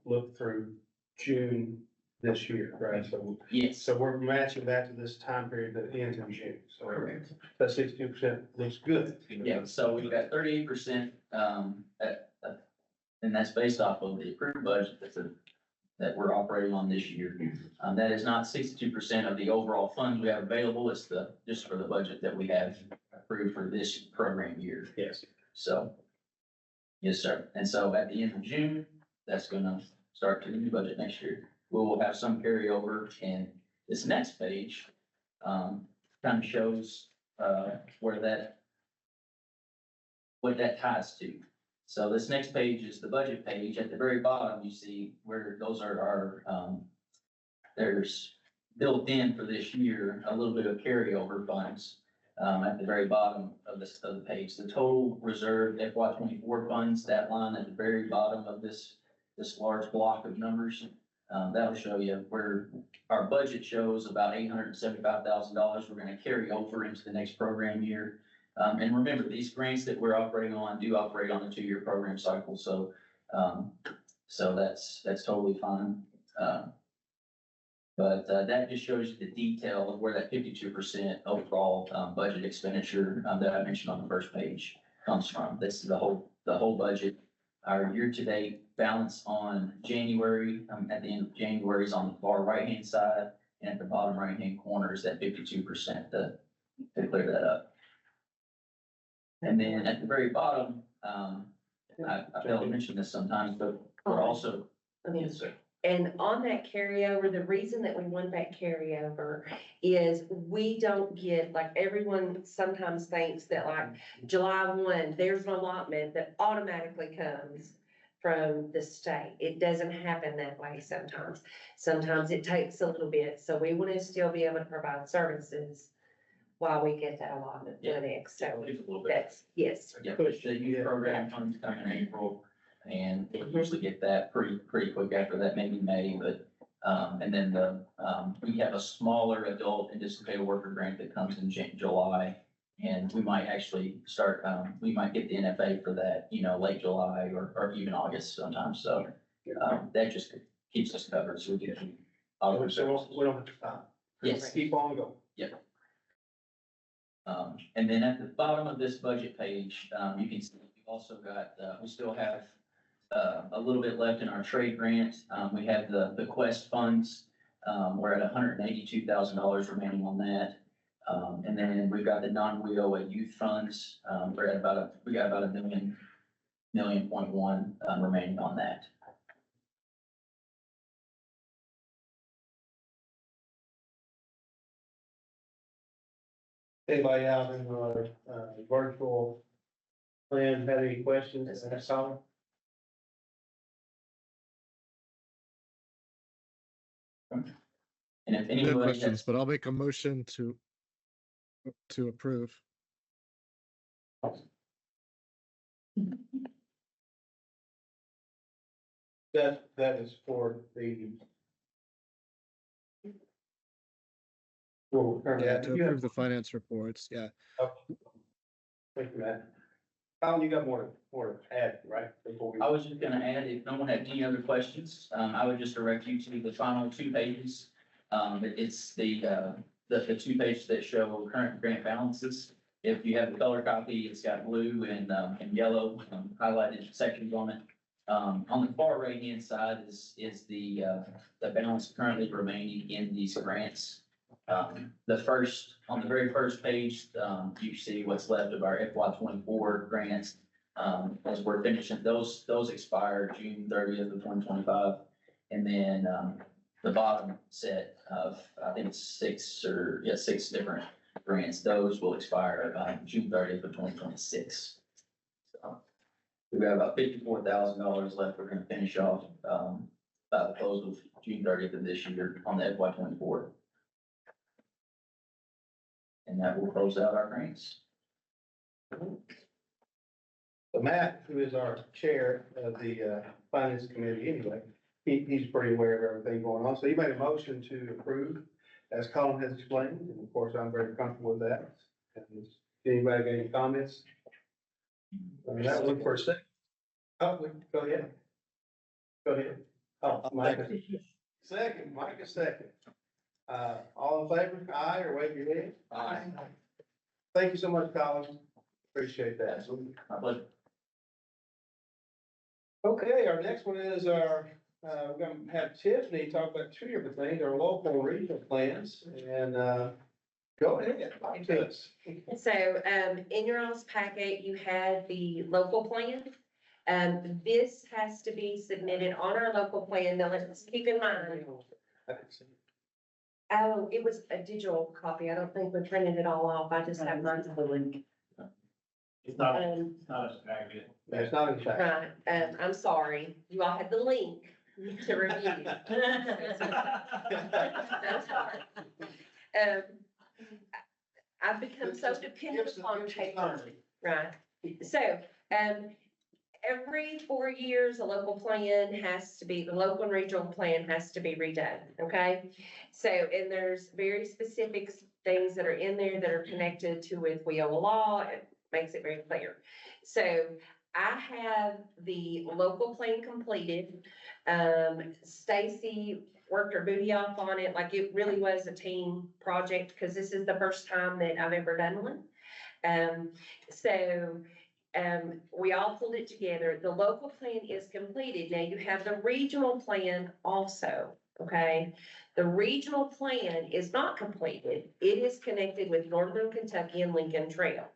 look through June this year, right? So, yes. So we're matching that to this time period that ends in June. So correct. That 62% looks good. Yeah, so we've got 38%, and that's based off of the approved budget that we're operating on this year. That is not 62% of the overall funds we have available. It's just for the budget that we have approved for this program year. Yes. So, yes, sir. And so at the end of June, that's gonna start to the new budget next year. We will have some carryover, and this next page, kind of shows, what that ties to. So this next page is the budget page. At the very bottom, you see where those are our, there's built in for this year, a little bit of carryover funds. At the very bottom of the page, the total reserved FY24 funds, that line at the very bottom of this large block of numbers, that'll show you where our budget shows about $875,000 we're gonna carry over into the next program year. And remember, these grants that we're operating on do operate on a 2-year program cycle, so that's totally fine. But that just shows you the detail of where that 52% overall budget expenditure that I mentioned on the first page comes from. This is the whole budget. Our year-to-date balance on January, at the end of January, is on the far right-hand side, and at the bottom right-hand corner is that 52% to clear that up. And then at the very bottom, I failed to mention this sometimes, but we're also. Yes, sir. And on that carryover, the reason that we want that carryover is we don't get, like, everyone sometimes thinks that, like, July 1, there's an allotment that automatically comes from the state. It doesn't happen that way sometimes. Sometimes it takes a little bit. So we want to still be able to provide services while we get that allotment for the next. So that's, yes. Yeah, the youth program funds come in April. And we usually get that pretty quick after that, maybe May, but, and then we have a smaller adult anticipated worker grant that comes in July. And we might actually start, we might get the NFA for that, late July or even August sometimes. So, that just keeps us covered. So we get. So we don't have to stop. Yes. Keep on going. Yep. And then at the bottom of this budget page, you can see we also got, we still have a little bit left in our trade grant. We have the Quest funds. We're at $182,000 remaining on that. And then we've got the non-WIOA youth funds. We got about $1 $1.1 million remaining on that. Anybody out in our, virtual plan have any questions? That's all. And if No anybody questions, has, but I'll make a motion to approve. That is for the. Well, Yeah, to approve the finance reports, yeah. Thank you, Matt. Colin, you got more to add, right? Before we. I was just gonna add, if no one had any other questions, I would just direct you to the final 2 pages. It's the 2 pages that show current grant balances. If you have the color copy, it's got blue and yellow highlighted sections on it. On the far right-hand side is the balance currently remaining in these grants. On the very first page, you see what's left of our FY 24 grants. As we're finishing, those expire June 30th of 2025. And then, the bottom set of, I think it's 6 different grants, those will expire, June 30th of 2026. So we've got about $54,000 left. We're gonna finish off, by the close of June 30th of this year on the FY 24. And that will close out our grants. So Matt, who is our chair of the, finance committee anyway, he's pretty aware of everything going on. So he made a motion to approve, as Colin has explained, and of course, I'm very comfortable with that. And anybody got any comments? That one for a second. Oh, go ahead. Go ahead. Oh, Mike. Second, Mike is second. All in favor? Aye, or wave your hand? Aye. Thank you so much, Colin. Appreciate that. Absolutely. My pleasure. Okay, our next one is our, we're gonna have Tiffany talk about 2 different things, our local and regional plans, and, go ahead, talk to us. So, in your all's packet, you had the local plan. This has to be submitted on our local plan. Now, let's keep in mind, oh, it was a digital copy. I don't think we printed it all off. I just have mine to the link. It's not a packet. It's not in fact. Right, I'm sorry. You all had the link to review. I'm sorry. I've become so dependent upon paper. Right, so, every 4 years, a local plan has to be, the local and regional plan has to be redone, okay? So, and there's very specific things that are in there that are connected to with WIOA law. It makes it very clear. So I have the local plan completed. Stacy worked her booty off on it. Like, it really was a team project because this is the first time that I've ever done one. We all pulled it together. The local plan is completed. Now you have the regional plan also, okay? The regional plan is not completed. It is connected with Northern Kentucky and Lincoln Trail.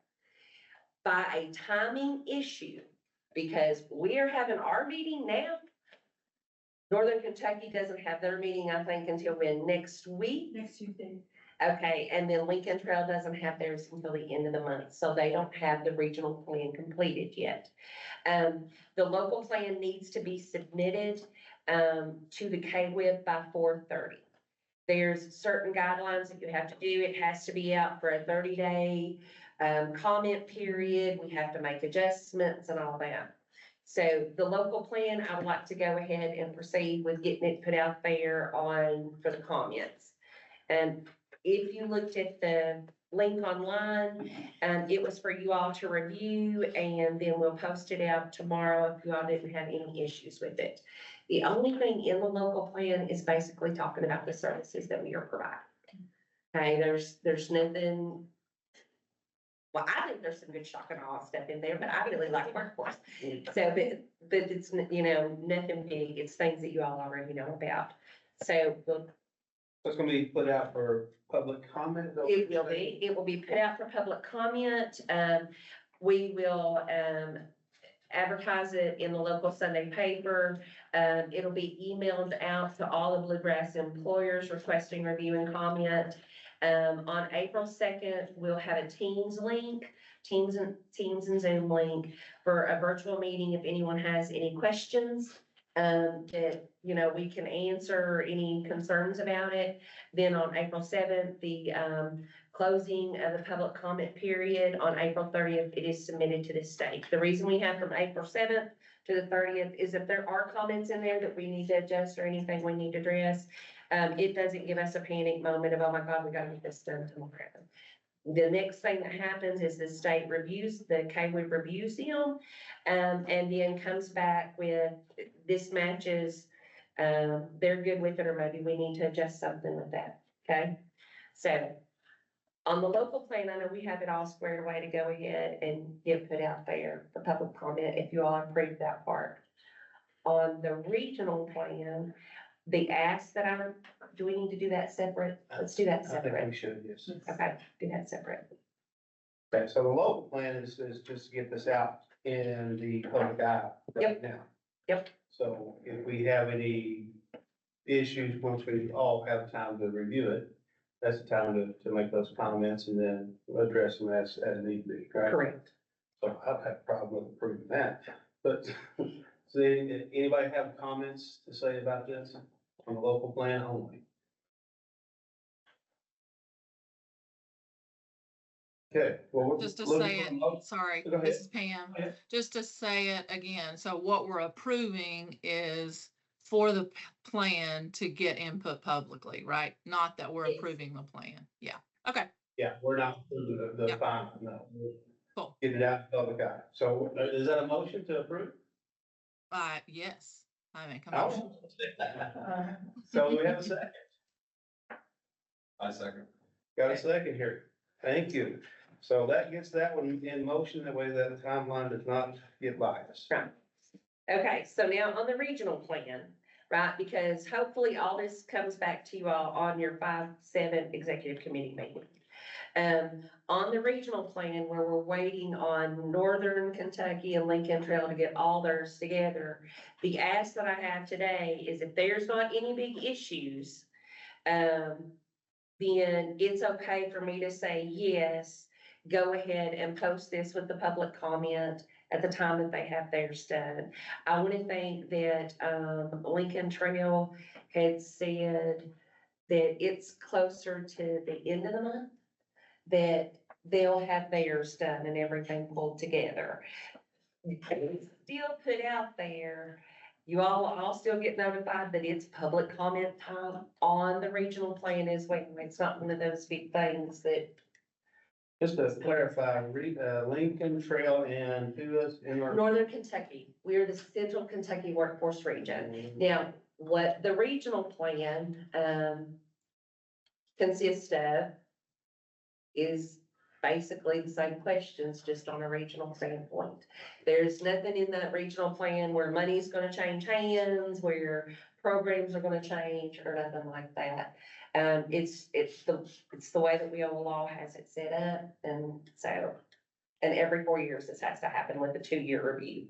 By a timing issue, because we are having our meeting now. Northern Kentucky doesn't have their meeting, I think, until when, next week? Next Tuesday. Okay, and then Lincoln Trail doesn't have theirs until the end of the month, so they don't have the regional plan completed yet. The local plan needs to be submitted, to the KWIB by 4:30. There's certain guidelines that you have to do. It has to be out for a 30-day, comment period. We have to make adjustments and all that. So the local plan, I would like to go ahead and proceed with getting it put out there for the comments. And if you looked at the link online, it was for you all to review, and then we'll post it out tomorrow if you all didn't have any issues with it. The only thing in the local plan is basically talking about the services that we are providing. Okay, there's nothing. Well, I think there's some good shock and awe stuff in there, but I really like workforce. So, but it's, nothing big. It's things that you all already know about. So It's gonna be put out for public comment? it will be put out for public comment. We will, advertise it in the local Sunday paper. It'll be emailed out to all the Bluegrass employers requesting review and comment. On April 2nd, we'll have a Teams link, Teams and Zoom link for a virtual meeting if anyone has any questions. That, you know, we can answer any concerns about it. Then on April 7th, the closing of the public comment period. On April 30th, it is submitted to the state. The reason we have from April 7th to the 30th is if there are comments in there that we need to adjust or anything we need to address, it doesn't give us a panic moment of, oh my God, we gotta get this done tomorrow. The next thing that happens is the state reviews, the BGWIB reviews them, and then comes back with, this matches, they're good with it, or maybe we need to adjust something with that, okay? So, on the local plan, I know we have it all squared away to go ahead and get put out there for public comment if you all approve that part. On the regional plan, the ask that do we need to do that separate? Let's do that I think we separate. should, yes. Okay, do that separate. Okay, so the local plan is just to get this out in the public eye right now. Yep. So if we have any issues, once we all have time to review it, that's the time to make those comments and then address them as need be, right? Correct. So I don't have a problem with approving that, but so anybody have comments to say about this on the local plan only? Okay, well. Just to looking say for a it, mo- sorry, Go ahead. this is Pam, Go ahead. just to say it again, so what we're approving is for the plan to get input publicly, right? Not that we're Yes. approving the plan, yeah, okay, Yeah, we're not approving the Yep. final, no. We're Cool. Getting it out in the public eye. So is that a motion to approve? yes, I make a motion. Oh. So we have a second. I second. Got a second here. Thank you. So that gets that one in motion, that way that the timeline does not get biased. Right. Okay, so now on the regional plan, right, because hopefully all this comes back to you all on your 5-7 executive committee meeting. On the regional plan, where we're waiting on Northern Kentucky and Lincoln Trail to get all theirs together, the ask that I have today is if there's not any big issues, then it's okay for me to say, yes, go ahead and post this with the public comment at the time that they have theirs done. I want to think that, Lincoln Trail had said that it's closer to the end of the month, that they'll have theirs done and everything pulled together. Still put out there, you all still get notified that it's public comment time on the regional plan as well. It's not one of those big things that. Just to clarify, Lincoln Trail and who is in our. Northern Kentucky, we are the Central Kentucky Workforce Region. Now, what the regional plan, consists of is basically the same questions, just on a regional standpoint. There's nothing in that regional plan where money's gonna change hands, where programs are gonna change, or nothing like that. It's the way that WIOA law has it set up, and so, and every 4 years this has to happen with a 2-year review.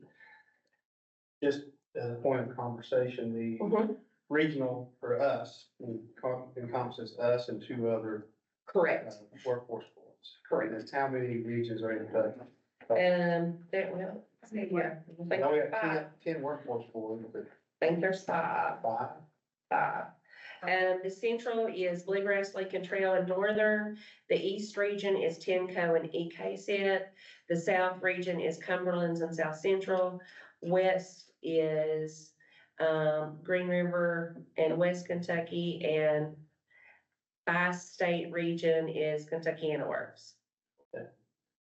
Just as a point of conversation, the regional for us encompasses us and 2 other. Correct. Workforce boards. Correct. That's how many regions are in Kentucky? There, well, let's see here. I think Now we there's have 10 five. 10 workforce boards, but I think there's five. five. The central is Bluegrass, Lincoln Trail, and Northern. The east region is Timco and EKSET. The south region is Cumberland's and South Central. West is Green River and West Kentucky, and bi-state region is Kentuckiana Works.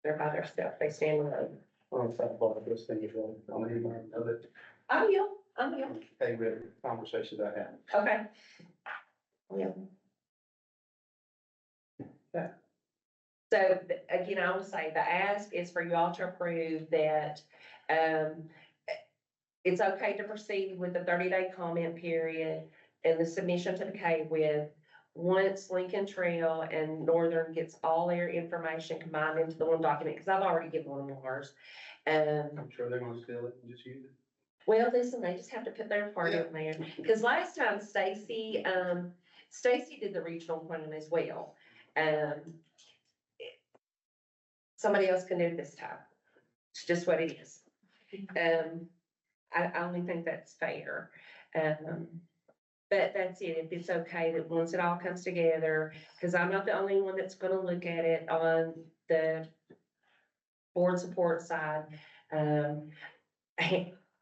They're by themselves, they stand alone. I don't know if that part of this thing is really, I don't even know that. I will. Hey, with conversations I had. Okay. Yeah. Yeah. So again, I will say the ask is for you all to approve that, it's okay to proceed with the 30-day comment period and the submission to the BGWIB. Once Lincoln Trail and Northern gets all their information combined into the one document, because I've already given one of ours, I'm sure they're gonna steal it and just use it. Well, listen, they just have to put their part in there, because last time Stacy did the regional plan as well. Somebody else can do it this time. It's just what it is. I only think that's fair. But that's it, if it's okay, that once it all comes together, because I'm not the only one that's gonna look at it on the board support side.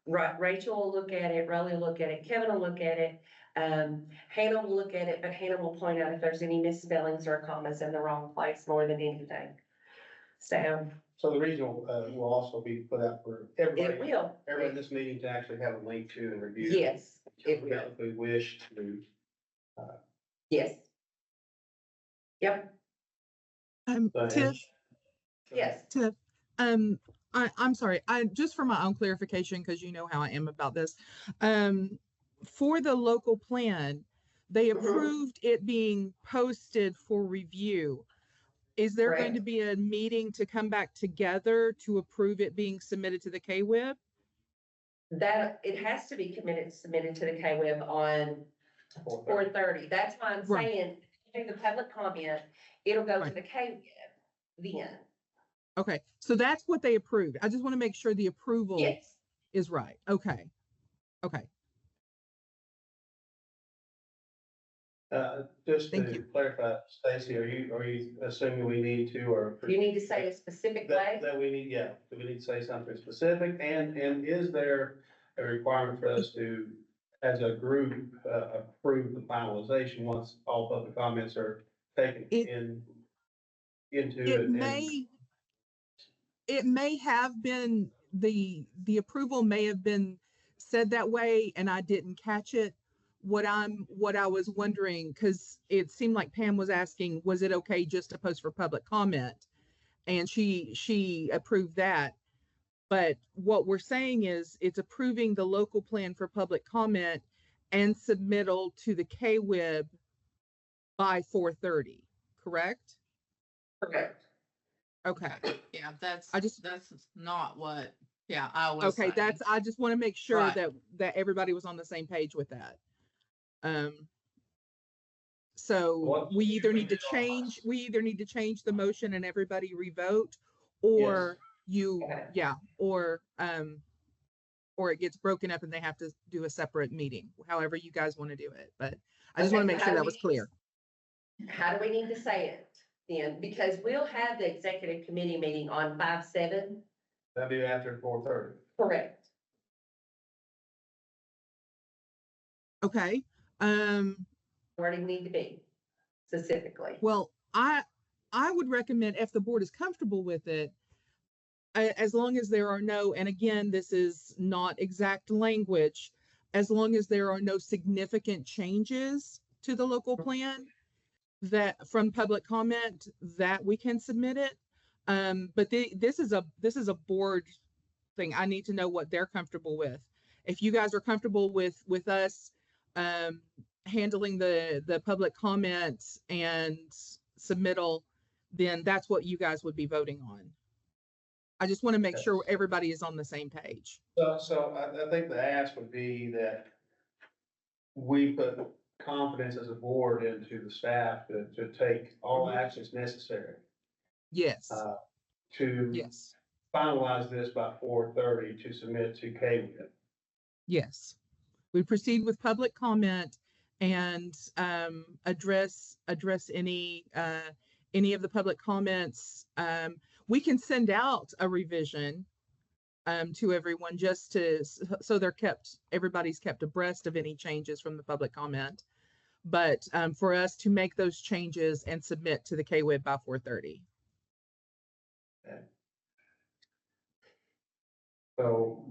Rachel will look at it, Rolly will look at it, Kevin will look at it, Hannah will look at it, but Hannah will point out if there's any misspellings or commas in the wrong place more than anything. So the regional, will also be put out for everybody. it will. Everyone in this meeting to actually have a link to and review. Yes, it will. If we wish to. Yes. Yep. Tiff, Yes. Tiff, I'm sorry, just for my own clarification, because you know how I am about this. For the local plan, they approved it being posted for review. Is there going to be a meeting to come back together to approve it being submitted to the KWIB? That, it has to be submitted to the KWIB on 4:30. That's why I'm saying, through the public comment, it'll go to the KWIB then. Okay, so that's what they approved. I just want to make sure the approval is right. Okay. Okay. Just to clarify, Stacy, are you assuming we need to, or? You need to say a specific way? That we need, do we need to say something specific? And is there a requirement for us to, as a group, approve the finalization once all public comments are taken into it? It may have been, the approval may have been said that way and I didn't catch it. What I was wondering, because it seemed like Pam was asking, was it okay just to post for public comment? And she approved that. But what we're saying is it's approving the local plan for public comment and submittal to the KWIB by 4:30, correct? Correct. Okay. Yeah, that's not what, I was okay, saying. I just want to make sure that everybody was on the same page with that. So we either need to change the motion and everybody revote, or or it gets broken up and they have to do a separate meeting, however you guys want to do it. But I just want to make sure that was clear. How do we need to say it then? Because we'll have the executive committee meeting on 5/7. That'll be after 4:30. Correct. Okay. Where do you need to be specifically? Well, I would recommend, if the board is comfortable with it, as long as there are no, and again, this is not exact language, as long as there are no significant changes to the local plan that from public comment, that we can submit it. But this is a board thing. I need to know what they're comfortable with. If you guys are comfortable with us handling the public comments and submittal, then that's what you guys would be voting on. I just want to make sure everybody is on the same page. So I think the ask would be that we put confidence as a board into the staff to take all actions necessary. Yes. To finalize this by 4:30 to submit to KWIB. Yes. We proceed with public comment and address any of the public comments. We can send out a revision to everyone just so everybody's kept abreast of any changes from the public comment. But for us to make those changes and submit to the KWIB by 4:30. Okay. So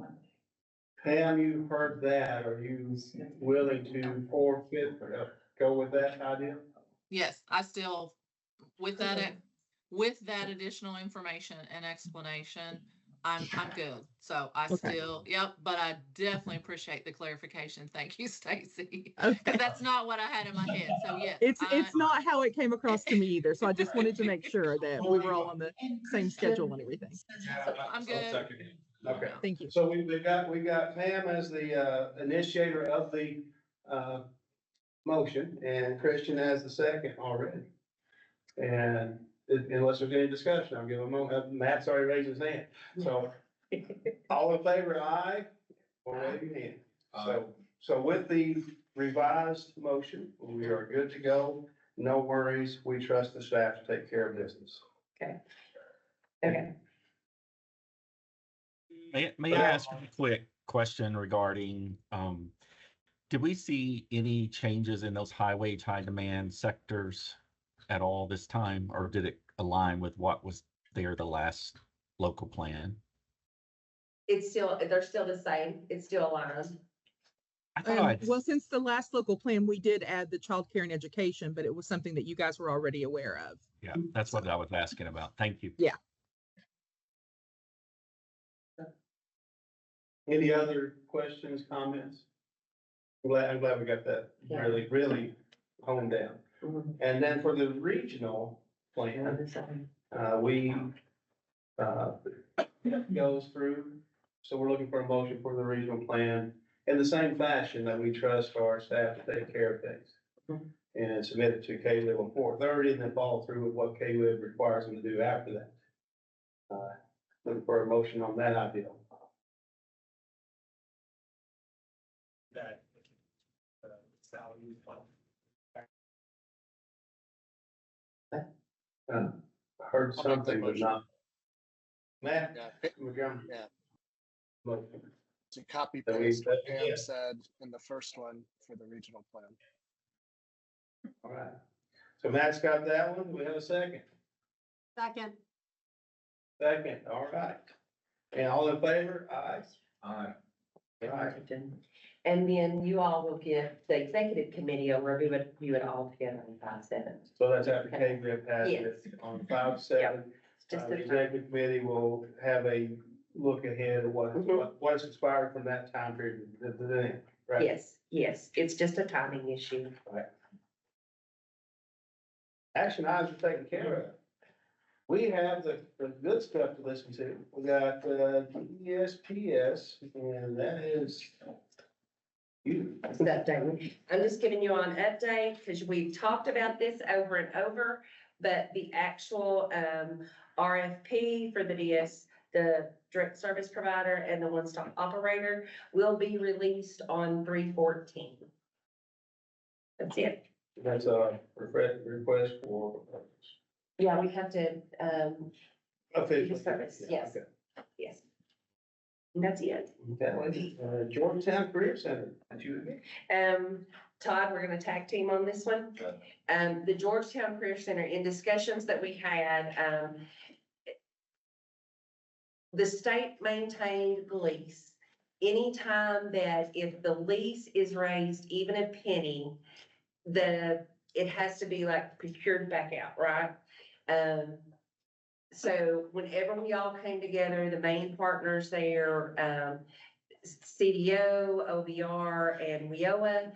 Pam, you heard that. Are you willing to forfeit or go with that idea? Yes, I still, with that additional information and explanation, I'm good. So I Okay. still, yep, but I definitely appreciate the clarification. Thank you, Stacy. Okay. Because that's not what I had in my head. So yes, It's not how it came across to me either. So I just wanted to make sure that we were all on the same schedule and everything. I'm good. Okay. Thank you. So we got Pam as the, initiator of the, motion and Christian as the second already. And unless there's any discussion, I'll give a moment. Matt's already raised his hand. So all in favor, aye, or raise your hand. So with the revised motion, we are good to go. No worries. We trust the staff to take care of business. Okay. Okay. May I ask a quick question regarding, did we see any changes in those high wage, high demand sectors at all this time, or did it align with what was there the last local plan? It's still, they're still the same. It's still aligned. Well, since the last local plan, we did add the childcare and education, but it was something that you guys were already aware of. Yeah, that's what I was asking about. Thank you. Yeah. Any other questions, comments? I'm glad we got that really honed down. And then for the regional plan, we, goes through, so we're looking for a motion for the regional plan in the same fashion that we trust our staff to take care of things. And submit it to KWIB on 4/30 and then follow through with what KWIB requires them to do after that. Looking for a motion on that idea. That, salary. Heard something, but not. Matt? Yeah. Motion. To copy That we- paste what that- Pam yeah. said in the first one for the regional plan. All right. So Matt's got that one. Do we have a second? Second. Second, all right. And all in favor? Aye. Aye. Right. And then you all will get the executive committee over, we would all together on 5/7. So that's after KWIB has it Yes. on 5/7. Just The the executive committee will have a look ahead of what's expired from that time period. Right? Yes, it's just a timing issue. Right. Action items are taken care of. We have the good stuff to listen to. We got, ESPS, and that is you. It's an update. I'm just giving you an update because we've talked about this over and over, but the actual RFP for the DS, the direct service provider and the one-stop operator will be released on 3/14. That's it. That's a request for. Yeah, we have to, Official. service, Yeah, yes. okay. Yes. And that's it. Okay, Georgetown Career Center, that's you again. Todd, we're gonna tag team on this one. The Georgetown Career Center, in discussions that we had, the state maintained the lease. Anytime that if the lease is raised even a penny, it has to be like procured back out, right? So whenever we all came together, the main partners there, CDO, OBR, and WIOA,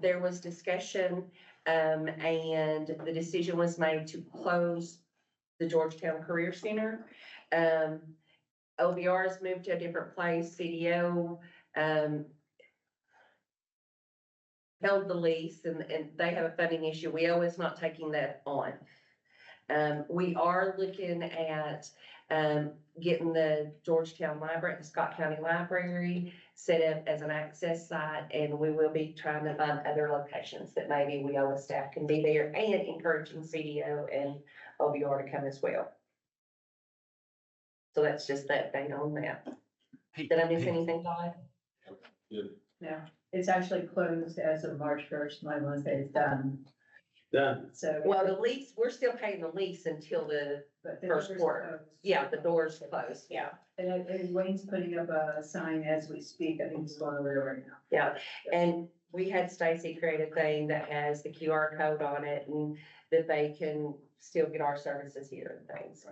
there was discussion, and the decision was made to close the Georgetown Career Center. OBR has moved to a different place, CDO, held the lease and they have a funding issue. WIOA is not taking that on. We are looking at, getting the Georgetown Library, the Scott County Library set up as an access site, and we will be trying to find other locations that maybe WIOA staff can be there and encouraging CDO and OBR to come as well. So that's just that thing on that. Did I miss anything, Todd? No, it's actually closed as of March 1st. My one say it's done. Done. So. Well, the lease, we're still paying the lease until the first quarter. Yeah, the door's closed, yeah. And Wayne's putting up a sign as we speak. I think it's going over right now. Yeah, and we had Stacy create a thing that has the QR code on it and that they can still get our services here and things.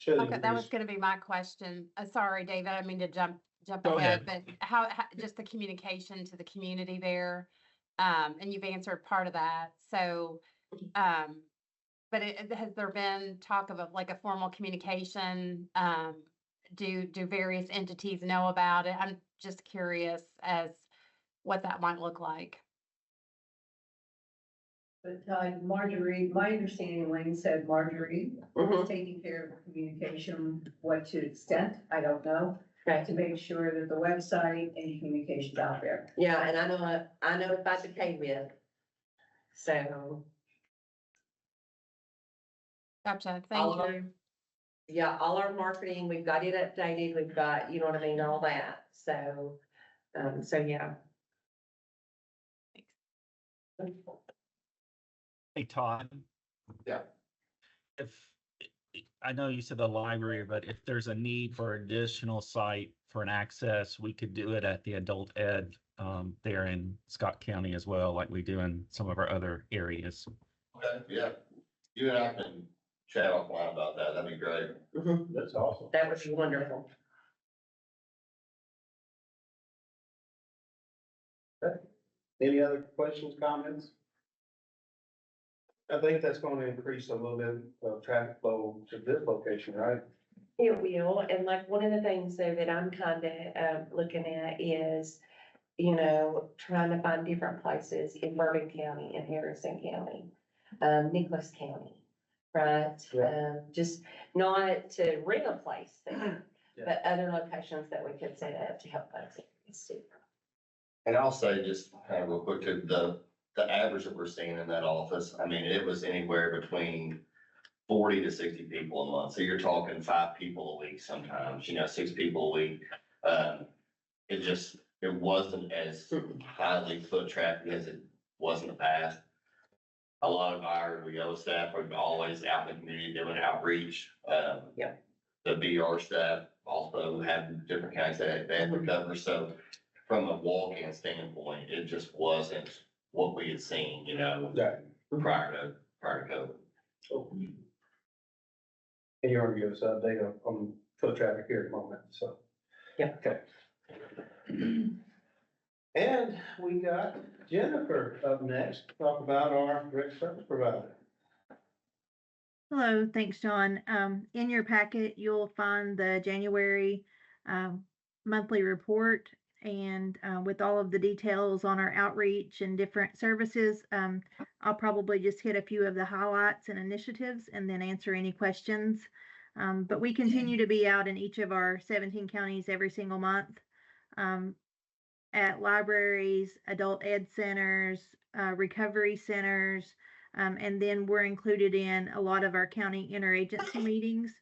should Okay, that was increase. gonna be my question. Sorry, David, I didn't mean to jump Go ahead, ahead. but just the communication to the community there. And you've answered part of that. So, but has there been talk of like a formal communication? Do various entities know about it? I'm just curious as what that might look like. But Marjorie, my understanding, Wayne said Marjorie Mhm. is taking care of the communication, what to extent, I don't know. Okay. To make sure that the website and communication's out there. Yeah, and I know about the KWIB. So. Gotcha, all thank our- you. Yeah, all our marketing, we've got it updated, we've got, you know what I mean, all that, so, yeah. Hey, Todd. Yeah. If, I know you said the library, but if there's a need for additional site for an access, we could do it at the adult ed there in Scott County as well, like we do in some of our other areas. Okay, yeah. You and I can chat offline about that. That'd be great. That's awesome. That would be wonderful. Any other questions, comments? I think that's gonna increase a little bit of traffic flow to this location, right? It will, and like one of the things though that I'm kind of looking at is, you know, trying to find different places in Bourbon County and Harrison County, Nicholas County, right? Yeah. Just not to rent a place there, Yeah. but other locations that we could set up to help those areas too. And I'll say just kind of real quick to the average that we're seeing in that office, I mean, it was anywhere between 40 to 60 people a month. So you're talking 5 people a week sometimes, 6 people a week. It wasn't as highly foot traffic as it was in the past. A lot of our WIO staff are always out in the community doing outreach. Yeah. The BR staff also have different kinds that they have to cover. So from a walk-in standpoint, it just wasn't what we had seen, Yeah. prior to COVID. And you're gonna give us an update on foot traffic here at the moment, so. Yeah. Okay. And we got Jennifer up next to talk about our direct service provider. Hello, thanks, John. In your packet, you'll find the January monthly report and with all of the details on our outreach and different services. I'll probably just hit a few of the highlights and initiatives and then answer any questions. But we continue to be out in each of our 17 counties every single month at libraries, adult ed centers, recovery centers, and then we're included in a lot of our county interagency meetings.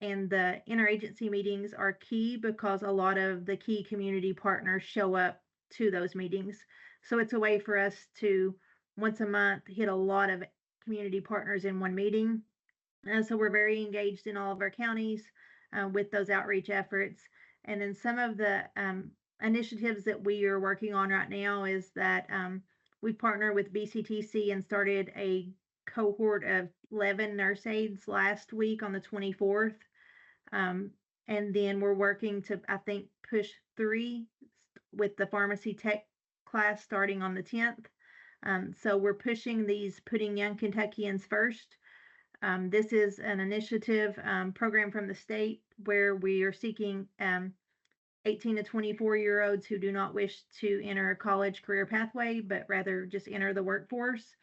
And the interagency meetings are key because a lot of the key community partners show up to those meetings. So it's a way for us to once a month hit a lot of community partners in one meeting. And so we're very engaged in all of our counties with those outreach efforts. And then some of the initiatives that we are working on right now is that we partnered with BCTC and started a cohort of 11 nurse aides last week on the 24th. And then we're working to, I think, push 3 with the pharmacy tech class starting on the 10th. So we're pushing these Putting Young Kentuckians First. This is an initiative program from the state where we are seeking 18 to 24-year-olds who do not wish to enter a college career pathway, but rather just enter the workforce.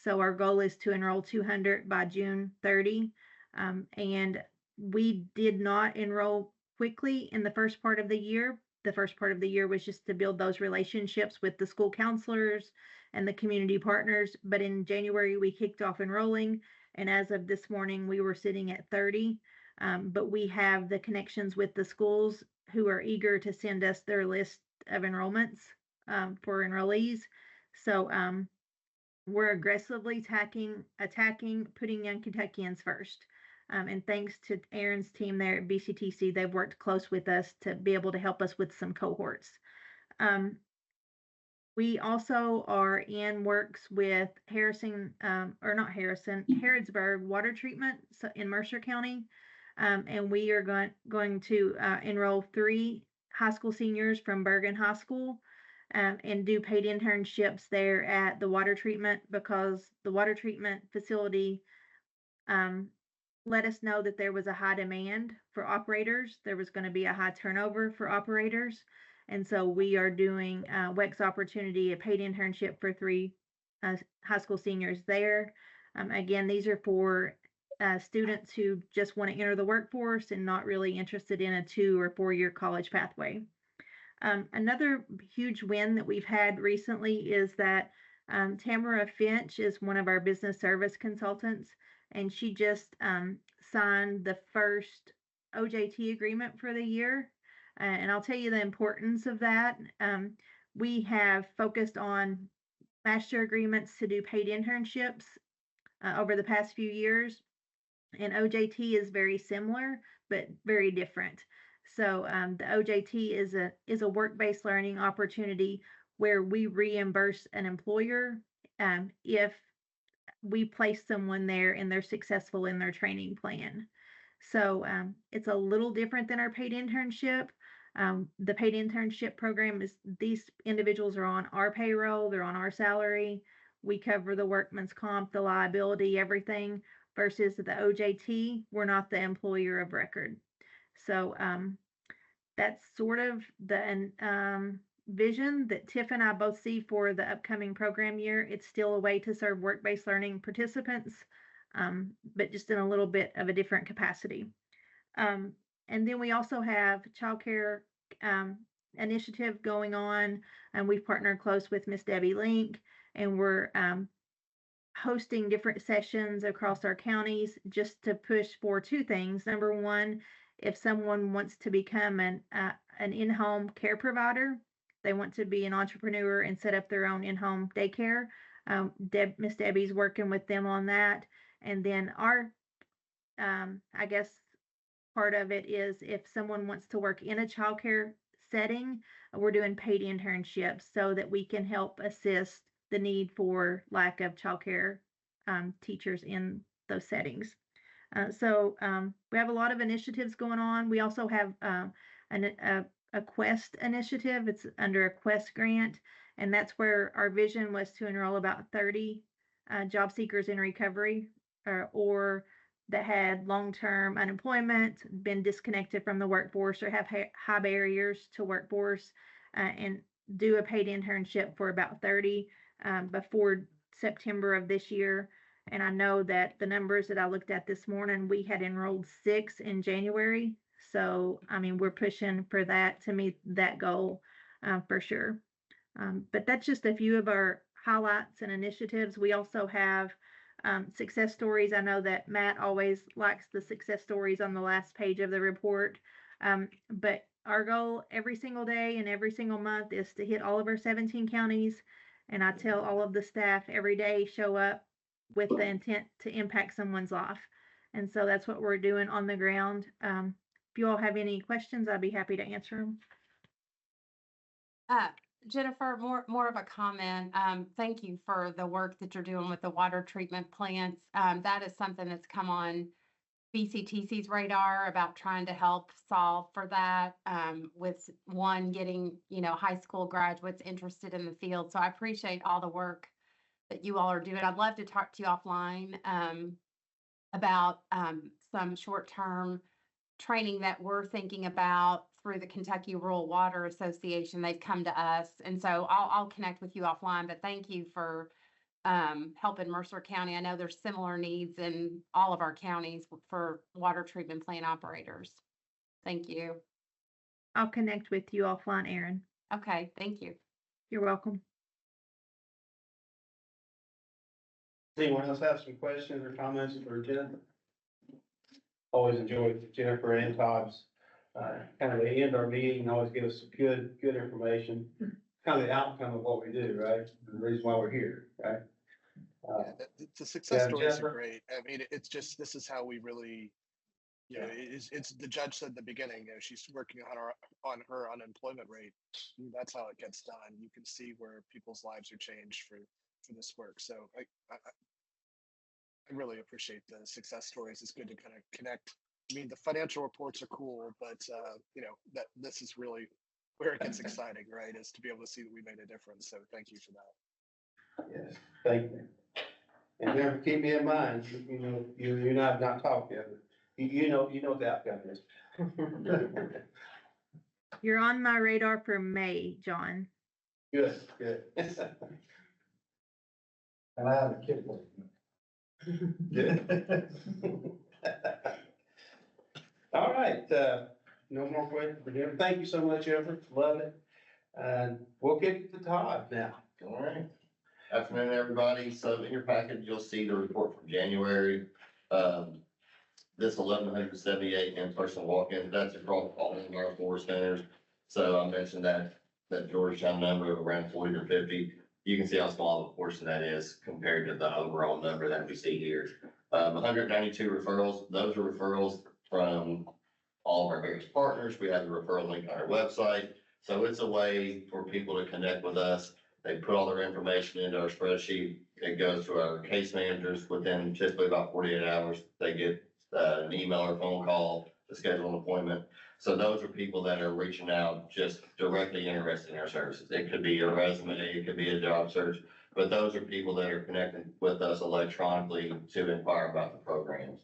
So our goal is to enroll 200 by June 30. And we did not enroll quickly in the first part of the year. The first part of the year was just to build those relationships with the school counselors and the community partners. But in January, we kicked off enrolling. And as of this morning, we were sitting at 30. But we have the connections with the schools who are eager to send us their list of enrollments for enrollees. So we're aggressively attacking Putting Young Kentuckians First. And thanks to Aaron's team there at BCTC, they've worked close with us to be able to help us with some cohorts. We also are in works with Harrisburg Water Treatment in Mercer County. And we are going to enroll 3 high school seniors from Bergen High School and do paid internships there at the water treatment, because the water treatment facility let us know that there was a high demand for operators. There was going to be a high turnover for operators. And so we are doing WEX Opportunity, a paid internship for 3 high school seniors there. Again, these are for students who just want to enter the workforce and not really interested in a 2 or 4 year college pathway. Another huge win that we've had recently is that Tamara Finch is one of our business service consultants, and she just signed the first OJT agreement for the year. And I'll tell you the importance of that. We have focused on master agreements to do paid internships over the past few years, and OJT is very similar but very different. So the OJT is a work-based learning opportunity where we reimburse an employer if we place someone there and they're successful in their training plan. So it's a little different than our paid internship. The paid internship program is, these individuals are on our payroll, they're on our salary. We cover the workman's comp, the liability, everything, versus the OJT, we're not the employer of record. So that's sort of the vision that Tiff and I both see for the upcoming program year. It's still a way to serve work-based learning participants, but just in a little bit of a different capacity. And then we also have childcare initiative going on, and we've partnered close with Miss Debbie Link, and we're hosting different sessions across our counties just to push for 2 things. Number one, if someone wants to become an in-home care provider, they want to be an entrepreneur and set up their own in-home daycare. Miss Debbie's working with them on that. And then our, I guess, part of it is if someone wants to work in a childcare setting, we're doing paid internships so that we can help assist the need for lack of childcare teachers in those settings. So we have a lot of initiatives going on. We also have a Quest initiative. It's under a Quest grant, and that's where our vision was to enroll about 30 job seekers in recovery or that had long-term unemployment, been disconnected from the workforce, or have high barriers to workforce, and do a paid internship for about 30 before September of this year. And I know that the numbers that I looked at this morning, we had enrolled 6 in January. So, I mean, we're pushing for that to meet that goal for sure. But that's just a few of our highlights and initiatives. We also have success stories. I know that Matt always likes the success stories on the last page of the report. But our goal every single day and every single month is to hit all of our 17 counties. And I tell all of the staff every day, show up with the intent to impact someone's life. And so that's what we're doing on the ground. If you all have any questions, I'd be happy to answer them. Jennifer, more of a comment. Thank you for the work that you're doing with the water treatment plants. That is something that's come on BCTC's radar about trying to help solve for that, with getting, high school graduates interested in the field. So I appreciate all the work that you all are doing. I'd love to talk to you offline about some short-term training that we're thinking about through the Kentucky Rural Water Association. They've come to us, and so I'll connect with you offline. But thank you for helping Mercer County. I know there's similar needs in all of our counties for water treatment plant operators. Thank you. I'll connect with you offline, Erin. Okay, thank you. You're welcome. Does anyone else have some questions or comments for Jennifer? Always enjoy Jennifer and Todd's kind of they end our meeting, always give us good information, kind of the outcome of what we do, right? The reason why we're here, right? The success stories Jennifer? are great. I mean, it's just, this is how we really, it's the judge said in the beginning, she's working on her unemployment rate. That's how it gets done. You can see where people's lives are changed for this work. So I really appreciate the success stories. It's good to kind of connect I mean, the financial reports are cool, but, you know, that this is really where it gets exciting, right? Is to be able to see that we made a difference. So thank you for that. Yes, thank you. And never keep me in mind, you know, you're not talked yet. You know what the outcome is. You're on my radar for May, John. Good, good. And I have a kid with me. Good. All right, no more questions for Jim. Thank you so much, Everett. Love it. And we'll kick it to Todd now. All right. Afternoon, everybody. So in your package, you'll see the report from January. This 1,178 in-person walk-ins, that's across all of our 4 centers. So I mentioned that Georgetown number of around 40 to 50. You can see how small of a portion that is compared to the overall number that we see here. 192 referrals. Those are referrals from all of our various partners. We have the referral link on our website. So it's a way for people to connect with us. They put all their information into our spreadsheet. It goes to our case managers within typically about 48 hours. They get an email or phone call to schedule an appointment. So those are people that are reaching out just directly interested in our services. It could be a resume, it could be a job search, but those are people that are connected with us electronically to inquire about the programs.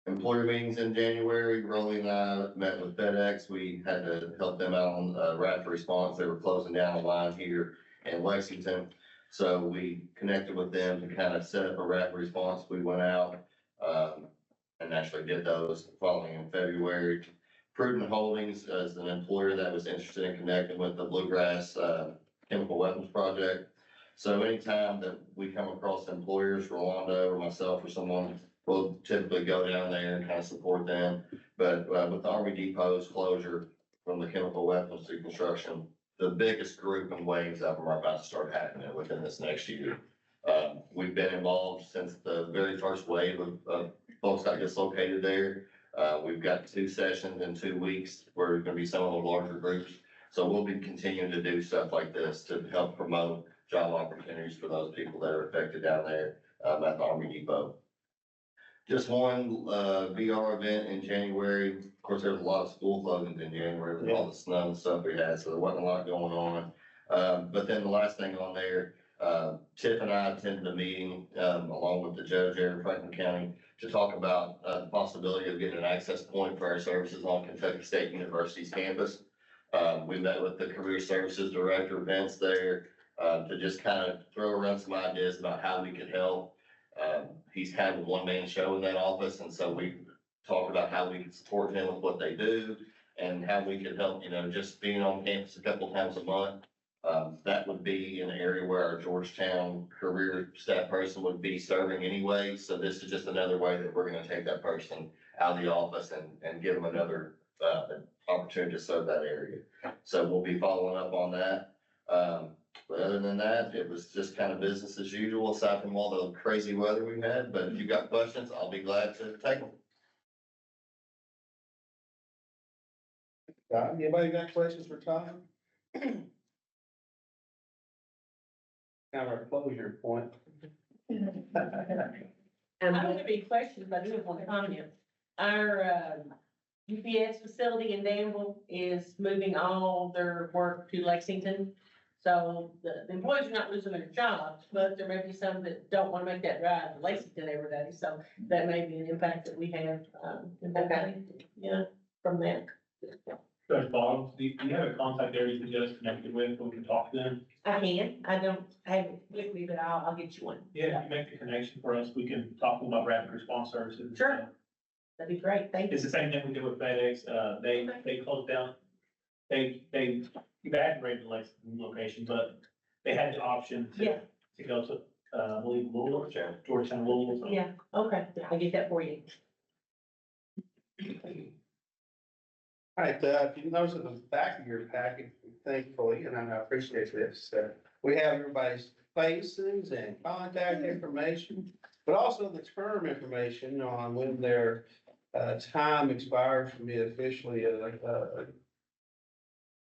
Employer meetings in January, Rolly and I met with FedEx. We had to help them out on rapid response. They were closing down a line here in Lexington. So we connected with them to kind of set up a rapid response. We went out and actually did those following in February. Prudent Holdings is an employer that was interested in connecting with the Bluegrass Chemical Weapons Project. So anytime that we come across employers, Rolando or myself or someone, we'll typically go down there and kind of support them. But with the Army Depot's closure from the chemical weapons to construction, the biggest group and waves of them are about to start happening within this next year. We've been involved since the very first wave of folks that dislocated there. We've got 2 sessions in 2 weeks where there's gonna be some of the larger groups. So we'll be continuing to do stuff like this to help promote job opportunities for those people that are affected down there at the Army Depot. Just one VR event in January. Of course, there was a lot of school closings in January with all the snow and stuff we had, so there wasn't a lot going on. But then the last thing on there, Tiff and I attended a meeting along with the judge there in Franklin County to talk about the possibility of getting an access point for our services on Kentucky State University's campus. We met with the Career Services Director Vince there to just kind of throw around some ideas about how we could help. He's kind of a one-man show in that office, and so we talked about how we could support him with what they do and how we could help, you know, just being on campus a couple times a month. That would be an area where our Georgetown career staff person would be serving anyway. So this is just another way that we're gonna take that person out of the office and give them another opportunity to serve that area. So we'll be following up on that. But other than that, it was just kind of business as usual, aside from all the crazy weather we've had. But if you've got questions, I'll be glad to take them. Todd, anybody got questions for Todd? Kind of our closure point. I don't have any questions, but I do have one comment. Our UPS facility in Danville is moving all their work to Lexington. So the employees are not losing their jobs, but there may be some that don't want to make that drive to Lexington every day. So that may be an impact that we have, from that. Judge Bottoms, do you have a contact there you can just connect with, so we can talk to them? I don't have it with me, but I'll get you one. Yeah, if you make the connection for us, we can talk to them about rapid response services. Sure. That'd be great. Thank you. It's the same thing we did with FedEx. They closed down. They evacuated the Lexington location, but they had the option to go to, I believe Louisville, Georgetown, Louisville. So. Yeah, okay. I'll get that for you. All right, if you notice at the back of your package, thankfully, and I appreciate this, we have everybody's faces and contact information, but also the term information on when their time expires to be officially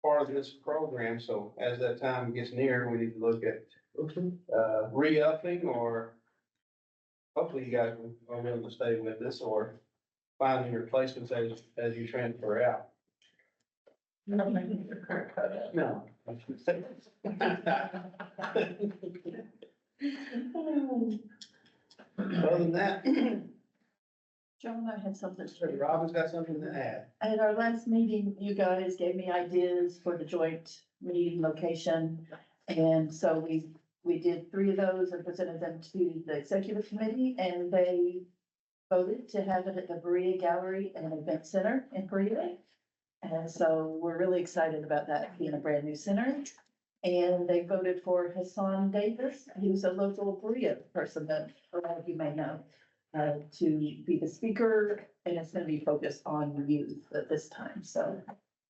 part of this program. So as that time gets near, we need to look at re-upping, or hopefully you guys are willing to stay with us, or finding replacements as you transfer out. No. Other than that, John, I had something to say. Robin's got something to add. At our last meeting, you guys gave me ideas for the joint meeting location. And so we did 3 of those and presented them to the executive committee, and they voted to have it at the Berea Gallery and Event Center in Berea. And so we're really excited about that being a brand new center. And they voted for Hassan Davis, who's a local Berea person that a lot of you may know, to be the speaker, and it's gonna be focused on youth at this time, so.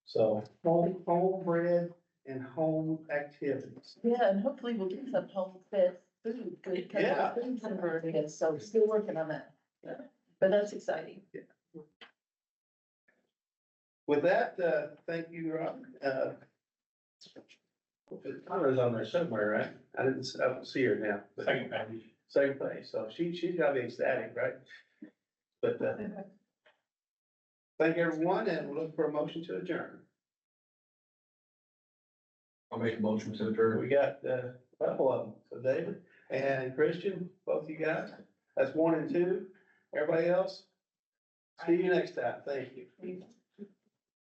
So homebred and home activities. Yeah, and hopefully we'll get some home fed food, good kind Yeah. of food from Berea, so still working on that. But that's exciting. With that, thank you, Rob. Connor's on there somewhere, right? I don't see her now. but- Second page. Second page, so she's gotta be ecstatic, right? But, thank everyone, and we'll look for a motion to adjourn. I'll make a motion to adjourn. We got a couple of them, so David and Christian, both you guys, that's 1 and 2. Everybody else? See you next time, thank you.